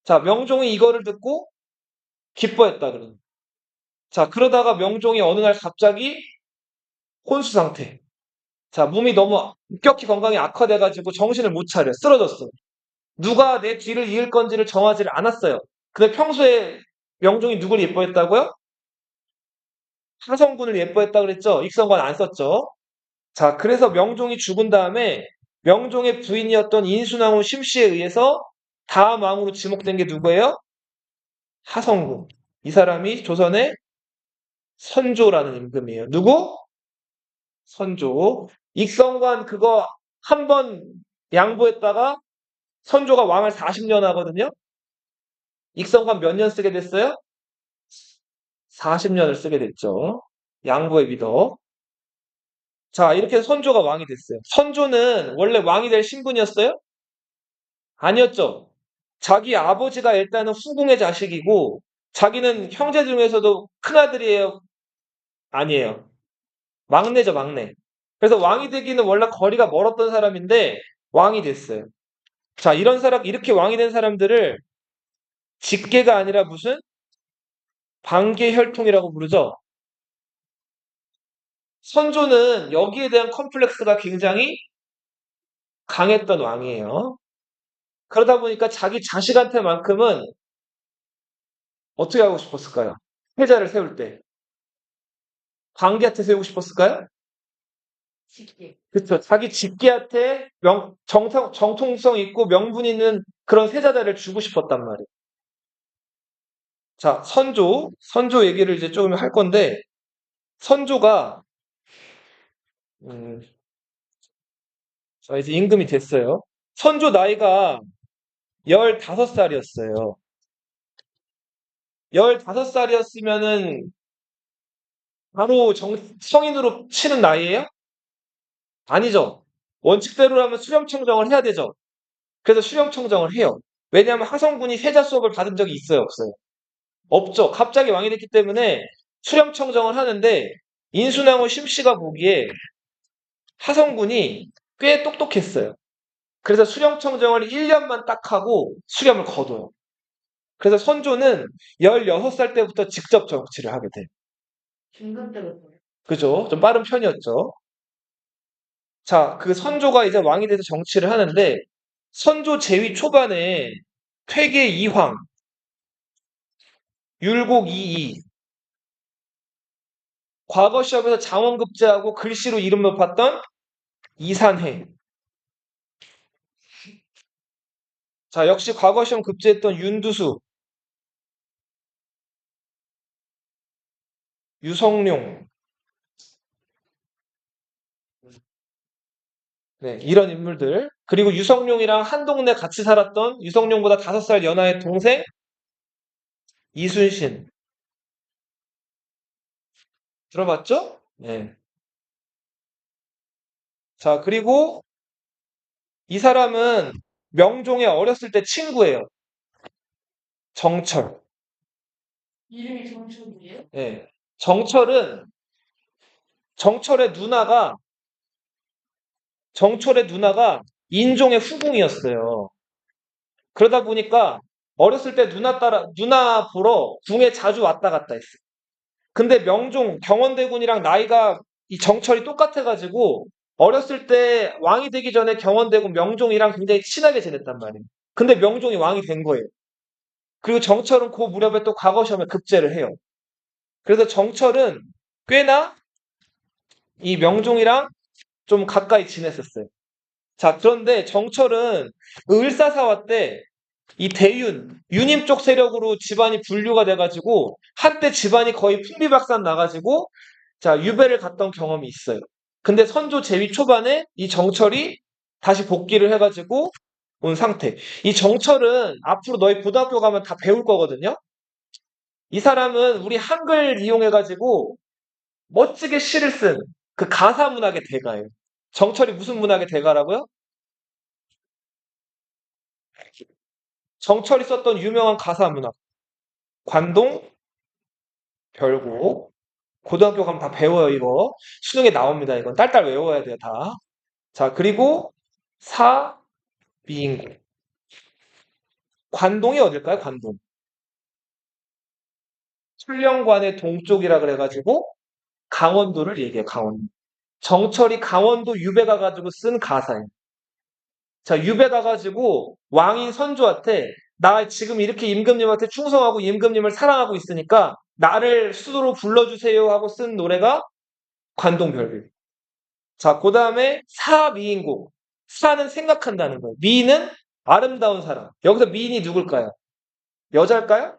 자, 명종이 이거를 듣고 기뻐했다 그러는. 자, 그러다가 명종이 어느 날 갑자기 혼수 상태. 자, 몸이 너무 급격히 건강이 악화돼가지고 정신을 못 차려. 쓰러졌어. 누가 내 뒤를 이을 건지를 정하지를 않았어요. 근데 평소에 명종이 누굴 예뻐했다고요? 하성군을 예뻐했다 그랬죠? 익선관 안 썼죠? 자, 그래서 명종이 죽은 다음에 명종의 부인이었던 인순왕후 심씨에 의해서 다음 왕으로 지목된 게 누구예요? 하성군. 이 사람이 조선의 선조라는 임금이에요. 누구? 선조. 익선관 그거 한 번 양보했다가 선조가 왕을 40년 하거든요. 익선관 몇 년 쓰게 됐어요? 40년을 쓰게 됐죠. 양보의 미덕. 자, 이렇게 해서 선조가 왕이 됐어요. 선조는 원래 왕이 될 신분이었어요? 아니었죠. 자기 아버지가 일단은 후궁의 자식이고 자기는 형제 중에서도 큰아들이에요? 아니에요. 막내죠, 막내. 그래서 왕이 되기는 원래 거리가 멀었던 사람인데 왕이 됐어요. 자, 이런 사람, 이렇게 왕이 된 사람들을 직계가 아니라 무슨 반계혈통이라고 부르죠. 선조는 여기에 대한 컴플렉스가 굉장히 강했던 왕이에요. 그러다 보니까 자기 자식한테만큼은 어떻게 하고 싶었을까요? 패자를 세울 때. 관계한테 세우고 싶었을까요? 그렇죠. 자기 직계한테 정통성 있고 명분 있는 그런 세자들을 주고 싶었단 말이에요. 자, 선조 얘기를 이제 조금 할 건데, 선조가, 음, 자, 이제 임금이 됐어요. 선조 나이가 15살이었어요. 15살이었으면은 바로 성인으로 치는 나이예요? 아니죠. 원칙대로라면 수렴 청정을 해야 되죠. 그래서 수렴 청정을 해요. 왜냐하면 하성군이 세자 수업을 받은 적이 있어요, 없어요? 없죠. 갑자기 왕이 됐기 때문에 수렴 청정을 하는데 인순왕후 심씨가 보기에 하성군이 꽤 똑똑했어요. 그래서 수렴 청정을 1년만 딱 하고 수렴을 거둬요. 그래서 선조는 16살 때부터 직접 정치를 하게 돼요. 중간 때부터. 그죠? 좀 빠른 편이었죠. 자, 그 선조가 이제 왕이 돼서 정치를 하는데 선조 제위 초반에 퇴계 이황, 율곡 이이, 과거 시험에서 장원급제하고 글씨로 이름 높았던 이산해. 자, 역시 과거 시험 급제했던 윤두수, 유성룡. 네, 이런 인물들. 그리고 유성룡이랑 한 동네 같이 살았던 유성룡보다 5살 연하의 동생 이순신. 들어봤죠? 네. 자, 그리고 이 사람은 명종의 어렸을 때 친구예요. 정철. 이름이 정춘이에요? 네. 정철은 정철의 누나가 인종의 후궁이었어요. 그러다 보니까 어렸을 때 누나 보러 궁에 자주 왔다 갔다 했어요. 근데 명종, 경원대군이랑 나이가 이 정철이 똑같아가지고 어렸을 때 왕이 되기 전에 경원대군 명종이랑 굉장히 친하게 지냈단 말이에요. 근데 명종이 왕이 된 거예요. 그리고 정철은 그 무렵에 또 과거 시험에 급제를 해요. 그래서 정철은 꽤나 이 명종이랑 좀 가까이 지냈었어요. 자, 그런데 정철은 을사사화 때 이 대윤, 유님 쪽 세력으로 집안이 분류가 돼가지고 한때 집안이 거의 풍비박산 나가지고 자, 유배를 갔던 경험이 있어요. 근데 선조 제위 초반에 이 정철이 다시 복귀를 해가지고 온 상태. 이 정철은 앞으로 너희 고등학교 가면 다 배울 거거든요. 이 사람은 우리 한글 이용해가지고 멋지게 시를 쓴 그 가사 문학의 대가예요. 정철이 무슨 문학의 대가라고요? 정철이 썼던 유명한 가사 문학. 관동, 별곡. 고등학교 가면 다 배워요, 이거. 수능에 나옵니다, 이건. 딸딸 외워야 돼요, 다. 자, 그리고 사, 미인국. 관동이 어딜까요, 관동? 출령관의 동쪽이라 그래가지고 강원도를 얘기해요, 강원도. 정철이 강원도 유배 가가지고 쓴 가사예요. 자, 유배 가가지고 왕인 선조한테 나 지금 이렇게 임금님한테 충성하고 임금님을 사랑하고 있으니까 나를 수도로 불러주세요 하고 쓴 노래가 관동별곡. 자, 그 다음에 사미인곡. 사는 생각한다는 거예요. 미는 아름다운 사람. 여기서 미인이 누굴까요? 여자일까요?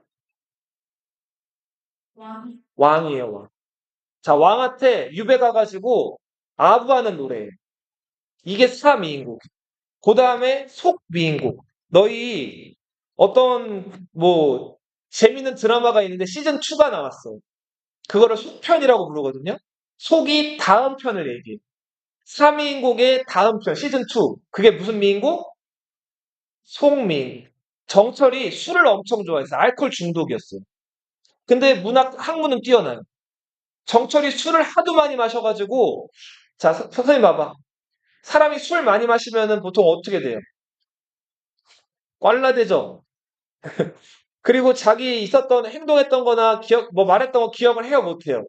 왕. 왕이에요, 왕. 자, 왕한테 유배 가가지고 아부하는 노래예요. 이게 사미인곡. 그 다음에 속미인곡. 너희 어떤 뭐 재밌는 드라마가 있는데 시즌2가 나왔어. 그거를 속편이라고 부르거든요. 속이 다음 편을 얘기해. 3위인곡의 다음 편, 시즌2. 그게 무슨 미인곡? 속미인. 정철이 술을 엄청 좋아했어요. 알코올 중독이었어요. 근데 학문은 뛰어나요. 정철이 술을 하도 많이 마셔가지고, 자, 선생님 봐봐. 사람이 술 많이 마시면은 보통 어떻게 돼요? 꽐라되죠? 그리고 자기 있었던, 행동했던 거나 말했던 거 기억을 해요, 못해요?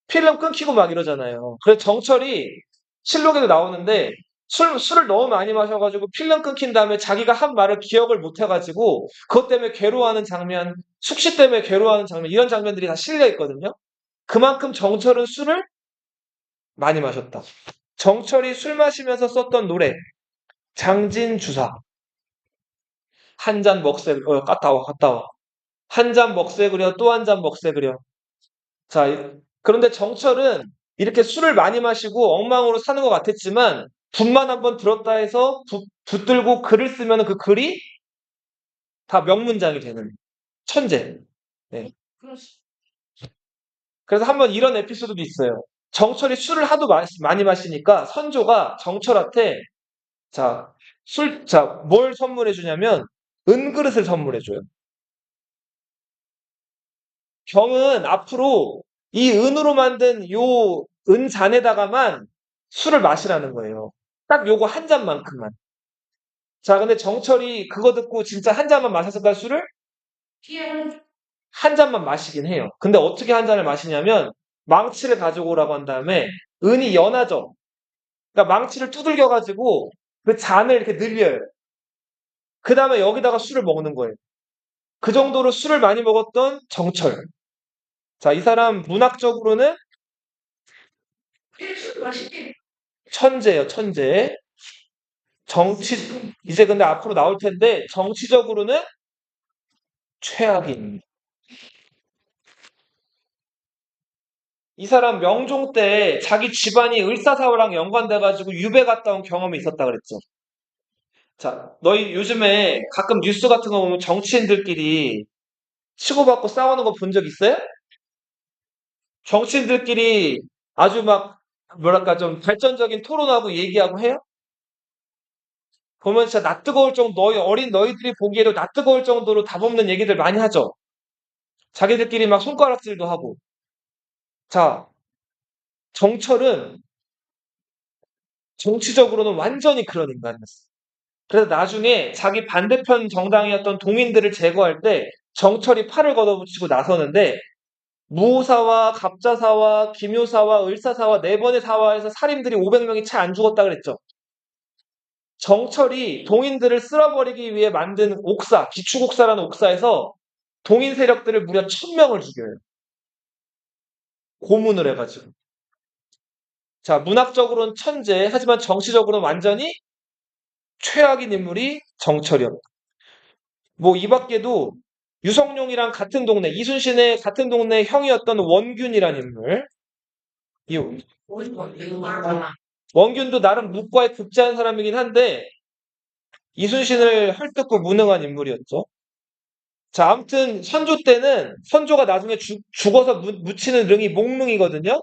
필름 끊기고 막 이러잖아요. 그래서 정철이 실록에도 나오는데 술을 너무 많이 마셔가지고 필름 끊긴 다음에 자기가 한 말을 기억을 못 해가지고 그것 때문에 괴로워하는 장면, 숙시 때문에 괴로워하는 장면 이런 장면들이 다 실려 있거든요. 그만큼 정철은 술을 많이 마셨다. 정철이 술 마시면서 썼던 노래 장진주사 한 잔 먹새 갔다 와. 한 잔 먹새 그려 또 한 잔 먹새 그려. 자, 그런데 정철은 이렇게 술을 많이 마시고 엉망으로 사는 것 같았지만 붓만 한번 들었다 해서 붙들고 글을 쓰면 그 글이 다 명문장이 되는 천재. 네. 그렇지. 그래서 한번 이런 에피소드도 있어요. 정철이 술을 하도 많이 마시니까 선조가 정철한테 뭘 선물해 주냐면 은그릇을 선물해 줘요. 경은 앞으로 이 은으로 만든 요 은잔에다가만 술을 마시라는 거예요. 딱 요거 한 잔만큼만. 자, 근데 정철이 그거 듣고 진짜 한 잔만 마셨을까, 술을? 피해는 한 잔만 마시긴 해요. 근데 어떻게 한 잔을 마시냐면 망치를 가지고 오라고 한 다음에 은이 연하죠. 그러니까 망치를 두들겨가지고 그 잔을 이렇게 늘려요. 그 다음에 여기다가 술을 먹는 거예요. 그 정도로 술을 많이 먹었던 정철. 자, 이 사람 문학적으로는 피해 맛있게. 천재예요, 천재. 이제 근데 앞으로 나올 텐데 정치적으로는 최악인. 이 사람 명종 때 자기 집안이 을사사화랑 연관돼가지고 유배 갔다 온 경험이 있었다 그랬죠. 자, 너희 요즘에 가끔 뉴스 같은 거 보면 정치인들끼리 치고받고 싸우는 거 본 적 있어요? 정치인들끼리 아주 막 뭐랄까 좀 발전적인 토론하고 얘기하고 해요? 보면 진짜 낯뜨거울 정도, 어린 너희들이 보기에도 낯뜨거울 정도로 답없는 얘기들 많이 하죠. 자기들끼리 막 손가락질도 하고. 자, 정철은 정치적으로는 완전히 그런 인간이었어. 그래서 나중에 자기 반대편 정당이었던 동인들을 제거할 때 정철이 팔을 걷어붙이고 나서는데 무오사와 갑자사와 김효사와 을사사와 네 번의 사화에서 살인들이 500명이 채 안 죽었다 그랬죠. 정철이 동인들을 쓸어버리기 위해 만든 옥사, 기축옥사라는 옥사에서 동인 세력들을 무려 1000명을 죽여요. 고문을 해가지고. 자, 문학적으로는 천재, 하지만 정치적으로는 완전히 최악인 인물이 정철이었다. 뭐 이 밖에도 유성룡이랑 같은 동네, 이순신의 같은 동네 형이었던 원균이라는 인물. 이 원균도 나름 무과에 급제한 사람이긴 한데 이순신을 헐뜯고 무능한 인물이었죠. 자, 아무튼 선조 때는 선조가 나중에 죽어서 묻히는 릉이 몽릉이거든요.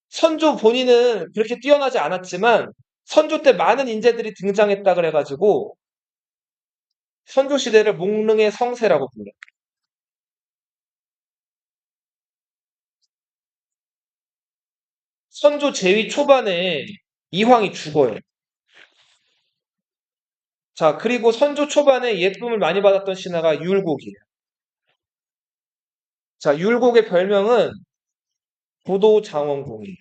선조 본인은 그렇게 뛰어나지 않았지만 선조 때 많은 인재들이 등장했다 그래가지고 선조 시대를 몽릉의 성세라고 불러요. 선조 제위 초반에 이황이 죽어요. 자, 그리고 선조 초반에 예쁨을 많이 받았던 신하가 율곡이에요. 자, 율곡의 별명은 부도장원공이에요.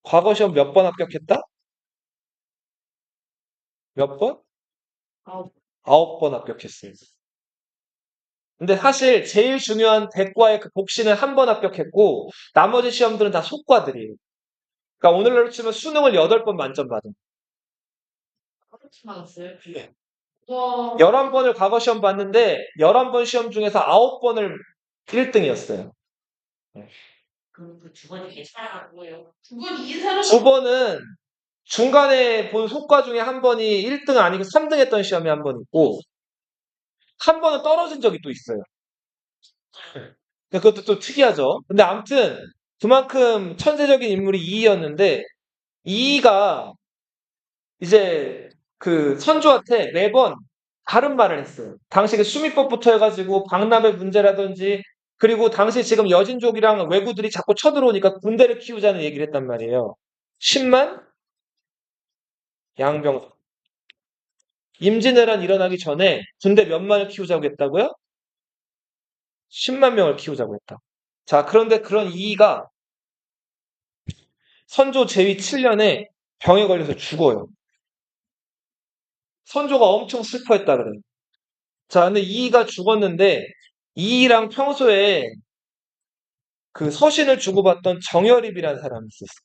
과거 시험 몇 번 합격했다? 몇 번? 아홉. 9번 합격했어요. 근데 사실 제일 중요한 대과의 그 복시는 한 번 합격했고 나머지 시험들은 다 속과들이에요. 그러니까 오늘날로 치면 수능을 8번 만점 받은. 그렇게 많았어요. 예. 와, 11번을 과거 시험 봤는데 11번 시험 중에서 9번을 1등이었어요. 그럼 그 주번이 괜찮아고요. 주번이 이긴 사람 9번은 중간에 본 속과 중에 한 번이 1등 아니고 3등 했던 시험이 한 번 있고 한 번은 떨어진 적이 또 있어요. 그것도 또 특이하죠. 근데 아무튼 그만큼 천재적인 인물이 이이였는데 이이가 이제 그 선조한테 매번 다른 말을 했어요. 당시 그 수미법부터 해가지고 박람회 문제라든지 그리고 당시 지금 여진족이랑 왜구들이 자꾸 쳐들어오니까 군대를 키우자는 얘기를 했단 말이에요. 10만 양병. 임진왜란 일어나기 전에 군대 몇만을 키우자고 했다고요? 10만 명을 키우자고 했다. 자, 그런데 그런 이이가 선조 제위 7년에 병에 걸려서 죽어요. 선조가 엄청 슬퍼했다 그래요. 자, 근데 이이가 죽었는데 이이랑 평소에 그 서신을 주고받던 정여립이라는 사람이 있었어요.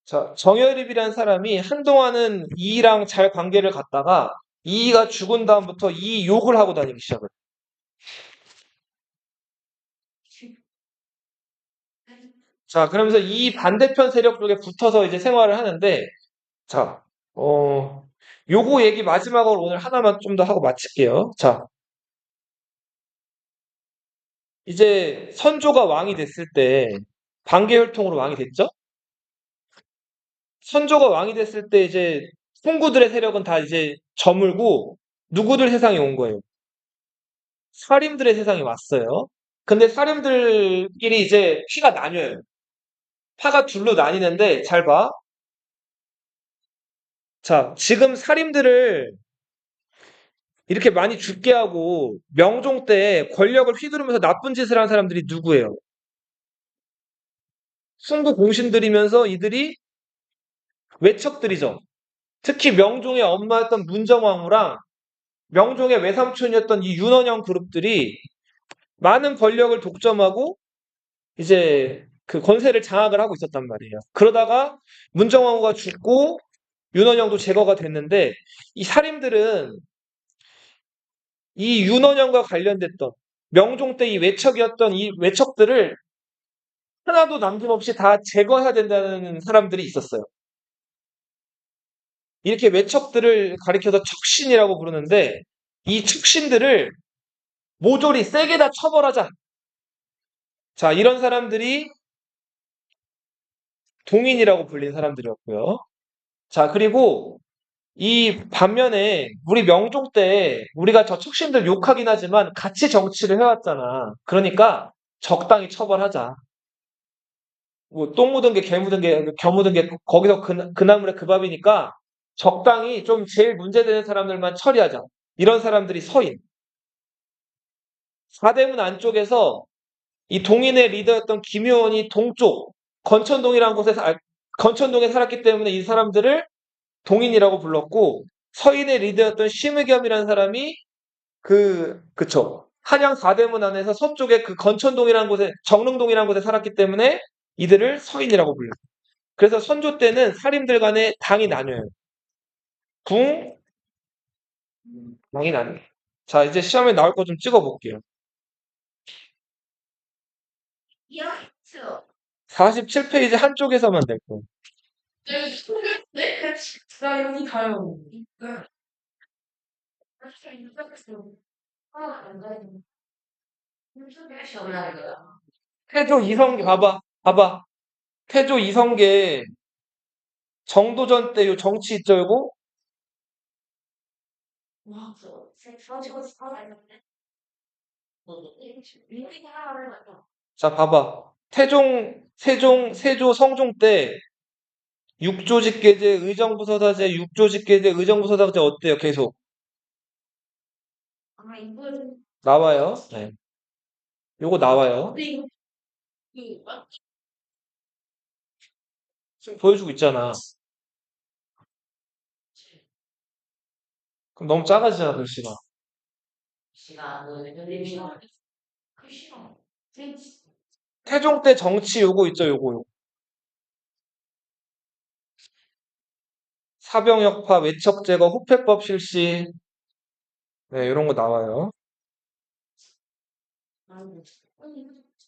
자, 정여립이라는 사람이 한동안은 이이랑 잘 관계를 갖다가 이이가 죽은 다음부터 이이 욕을 하고 다니기 시작을. 자, 그러면서 이 반대편 세력 쪽에 붙어서 이제 생활을 하는데, 자, 요거 얘기 마지막으로 오늘 하나만 좀 더 하고 마칠게요. 자, 이제 선조가 왕이 됐을 때 반개혈통으로 왕이 됐죠? 선조가 왕이 됐을 때 이제 송구들의 세력은 다 이제 저물고 누구들 세상에 온 거예요? 사림들의 세상에 왔어요. 근데 사림들끼리 이제 피가 나뉘어요. 파가 둘로 나뉘는데 잘 봐. 자, 지금 사림들을 이렇게 많이 죽게 하고 명종 때 권력을 휘두르면서 나쁜 짓을 한 사람들이 누구예요? 순국 공신들이면서 이들이 외척들이죠. 특히 명종의 엄마였던 문정왕후랑 명종의 외삼촌이었던 이 윤원영 그룹들이 많은 권력을 독점하고 이제 그 권세를 장악을 하고 있었단 말이에요. 그러다가 문정왕후가 죽고 윤원영도 제거가 됐는데 이 살인들은 이 윤원영과 관련됐던 명종 때 이 외척이었던 이 외척들을 하나도 남김없이 다 제거해야 된다는 사람들이 있었어요. 이렇게 외척들을 가리켜서 척신이라고 부르는데 이 척신들을 모조리 세게 다 처벌하자. 자, 이런 사람들이 동인이라고 불린 사람들이었고요. 자, 그리고 이 반면에 우리 명종 때 우리가 저 척신들 욕하긴 하지만 같이 정치를 해왔잖아. 그러니까 적당히 처벌하자. 뭐 똥 묻은 게 개 묻은 게 겨 묻은 게 거기서 그 나물에 그 밥이니까 적당히 좀 제일 문제되는 사람들만 처리하자. 이런 사람들이 서인. 사대문 안쪽에서 이 동인의 리더였던 김효원이 동쪽 건천동이라는 곳에 건천동에 살았기 때문에 이 사람들을 동인이라고 불렀고 서인의 리더였던 심의겸이라는 사람이 그쵸. 한양 사대문 안에서 서쪽에 그 건천동이라는 곳에 정릉동이라는 곳에 살았기 때문에 이들을 서인이라고 불러요. 그래서 선조 때는 사림들 간에 당이 나뉘어요. 궁, 당이 나뉘어요. 자, 이제 시험에 나올 거 좀 찍어볼게요. 야, 47페이지 한쪽에서만 될 거예요. 네? 나 여기 가요. 태조 이성계, 봐봐. 태조 이성계 정도전 때 요 정치 있죠, 요거? 자, 봐봐. 세조, 성종 때 육조직계제, 의정부서사제, 육조직계제, 의정부서사제 어때요? 계속 나와요. 네. 요거 나와요. 지금 보여주고 있잖아. 그럼 너무 작아지잖아, 글씨가. 태종 때 정치 요거 있죠, 요거. 사병역파, 외척제거, 호패법 실시. 네, 이런 거 나와요.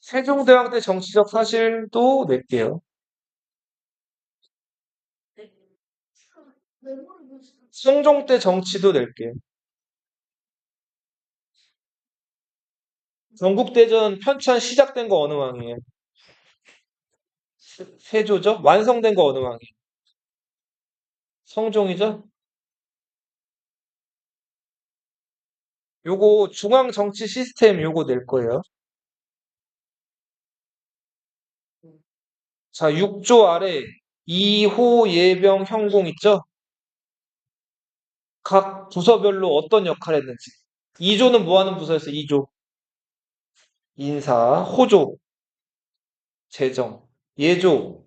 세종대왕 때 정치적 사실도 낼게요. 승종 때 정치도 낼게요. 전국대전 편찬 시작된 거 어느 왕이에요? 세조죠? 완성된 거 어느 왕이에요? 성종이죠? 요거 중앙 정치 시스템 요거 낼 거예요. 자, 6조 아래 2호 예병 형공 있죠? 각 부서별로 어떤 역할을 했는지. 2조는 뭐 하는 부서였어요? 2조. 인사, 호조, 재정, 예조,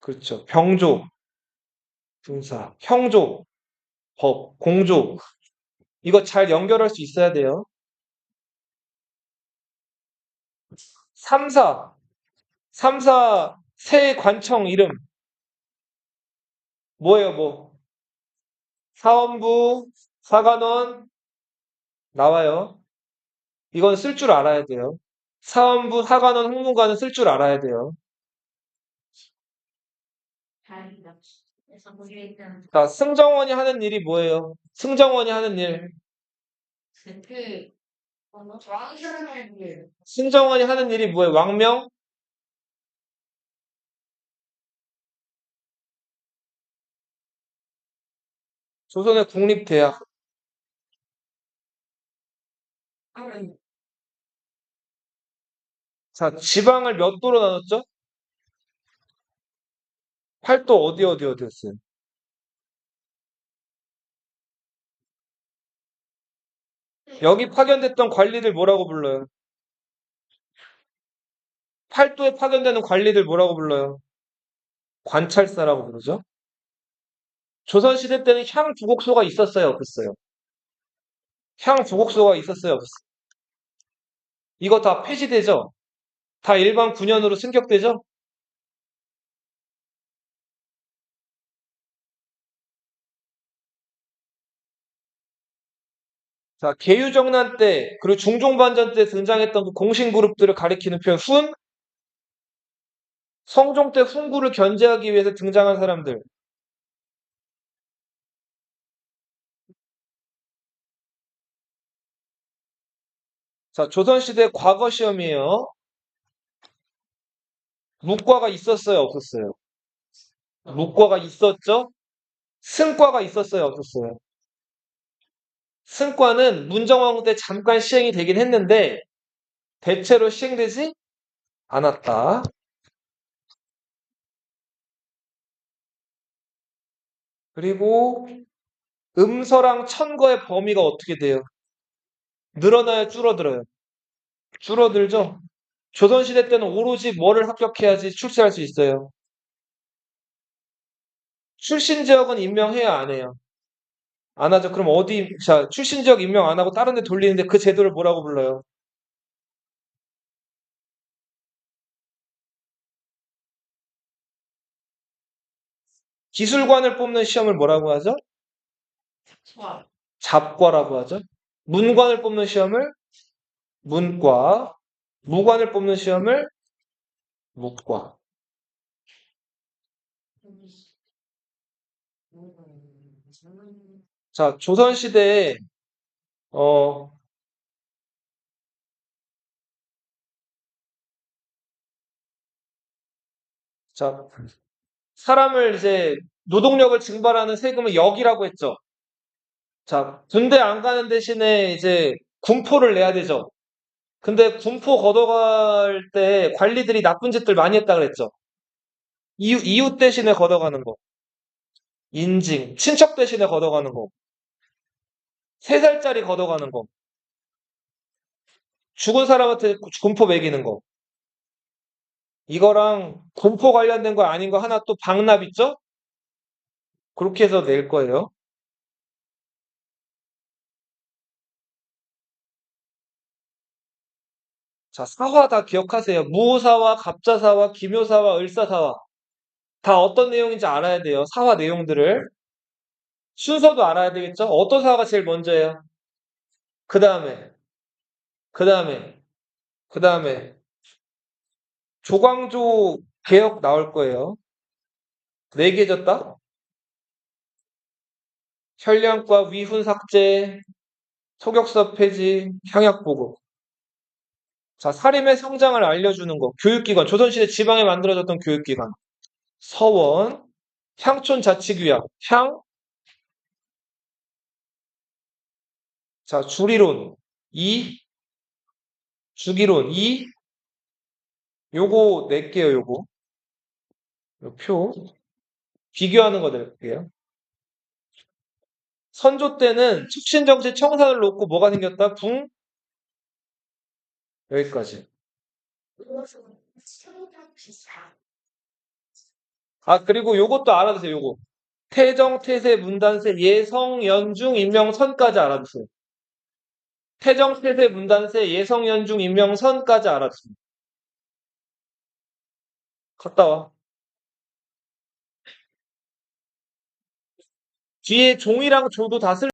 그렇죠. 병조, 군사, 형조, 법, 공조. 이거 잘 연결할 수 있어야 돼요. 3사, 3사 새 관청 이름 뭐예요, 뭐? 사원부, 사관원 나와요. 이건 쓸 줄 알아야 돼요. 사원부, 사관원, 홍문관은 쓸 줄 알아야 돼요. 자, 승정원이 하는 일이 뭐예요? 승정원이 하는 일. 승정원이 하는 일이 뭐예요? 왕명? 조선의 국립대학. 자, 지방을 몇 도로 나눴죠? 팔도 어디였어요? 여기 파견됐던 관리들 뭐라고 불러요? 팔도에 파견되는 관리들 뭐라고 불러요? 관찰사라고 부르죠. 조선시대 때는 향부곡소가 있었어요, 없었어요? 향부곡소가 있었어요, 없었어요? 이거 다 폐지되죠? 다 일반 군현으로 승격되죠? 자, 계유정난 때, 그리고 중종반전 때 등장했던 그 공신그룹들을 가리키는 표현, 훈? 성종 때 훈구를 견제하기 위해서 등장한 사람들. 자, 조선시대 과거 시험이에요. 묵과가 있었어요, 없었어요? 묵과가 있었죠? 승과가 있었어요, 없었어요? 승과는 문정왕후 때 잠깐 시행이 되긴 했는데 대체로 시행되지 않았다. 그리고 음서랑 천거의 범위가 어떻게 돼요? 늘어나요, 줄어들어요? 줄어들죠? 조선시대 때는 오로지 뭐를 합격해야지 출세할 수 있어요? 출신 지역은 임명해야 안 해요? 안 하죠. 그럼 어디, 자, 출신 지역 임명 안 하고 다른 데 돌리는데 그 제도를 뭐라고 불러요? 기술관을 뽑는 시험을 뭐라고 하죠? 잡과라고 하죠. 문관을 뽑는 시험을 문과, 무관을 뽑는 시험을 무과. 자, 조선시대에, 어, 자, 사람을 이제 노동력을 증발하는 세금을 역이라고 했죠. 자, 군대 안 가는 대신에 이제 군포를 내야 되죠. 근데 군포 걷어갈 때 관리들이 나쁜 짓들 많이 했다 그랬죠. 이웃 대신에 걷어가는 거. 인징. 친척 대신에 걷어가는 거. 3살짜리 걷어가는 거. 죽은 사람한테 군포 먹이는 거. 이거랑 군포 관련된 거 아닌 거 하나 또 방납 있죠? 그렇게 해서 낼 거예요. 자, 사화 다 기억하세요. 무호사화, 갑자사화, 기묘사화, 을사사화. 다 어떤 내용인지 알아야 돼요. 사화 내용들을. 순서도 알아야 되겠죠? 어떤 사화가 제일 먼저예요? 그 다음에, 그 다음에, 그 다음에, 조광조 개혁 나올 거예요. 4개 졌다? 혈량과 위훈 삭제, 소격서 폐지, 향약 보급. 자, 사림의 성장을 알려주는 거. 교육기관. 조선시대 지방에 만들어졌던 교육기관. 서원, 향촌자치규약. 향, 자, 주리론. 이, 주기론. 이, 요거 낼게요, 요거. 요 표. 비교하는 거 낼게요. 선조 때는 척신정치 청산을 놓고 뭐가 생겼다? 여기까지. 아, 그리고 요것도 알아두세요, 요거. 태정, 태세, 문단세, 예성, 연중, 임명선까지 알아두세요. 태정, 태세, 문단세, 예성, 연중, 임명선까지 알아두세요. 갔다 와. 뒤에 종이랑 조도 다 쓸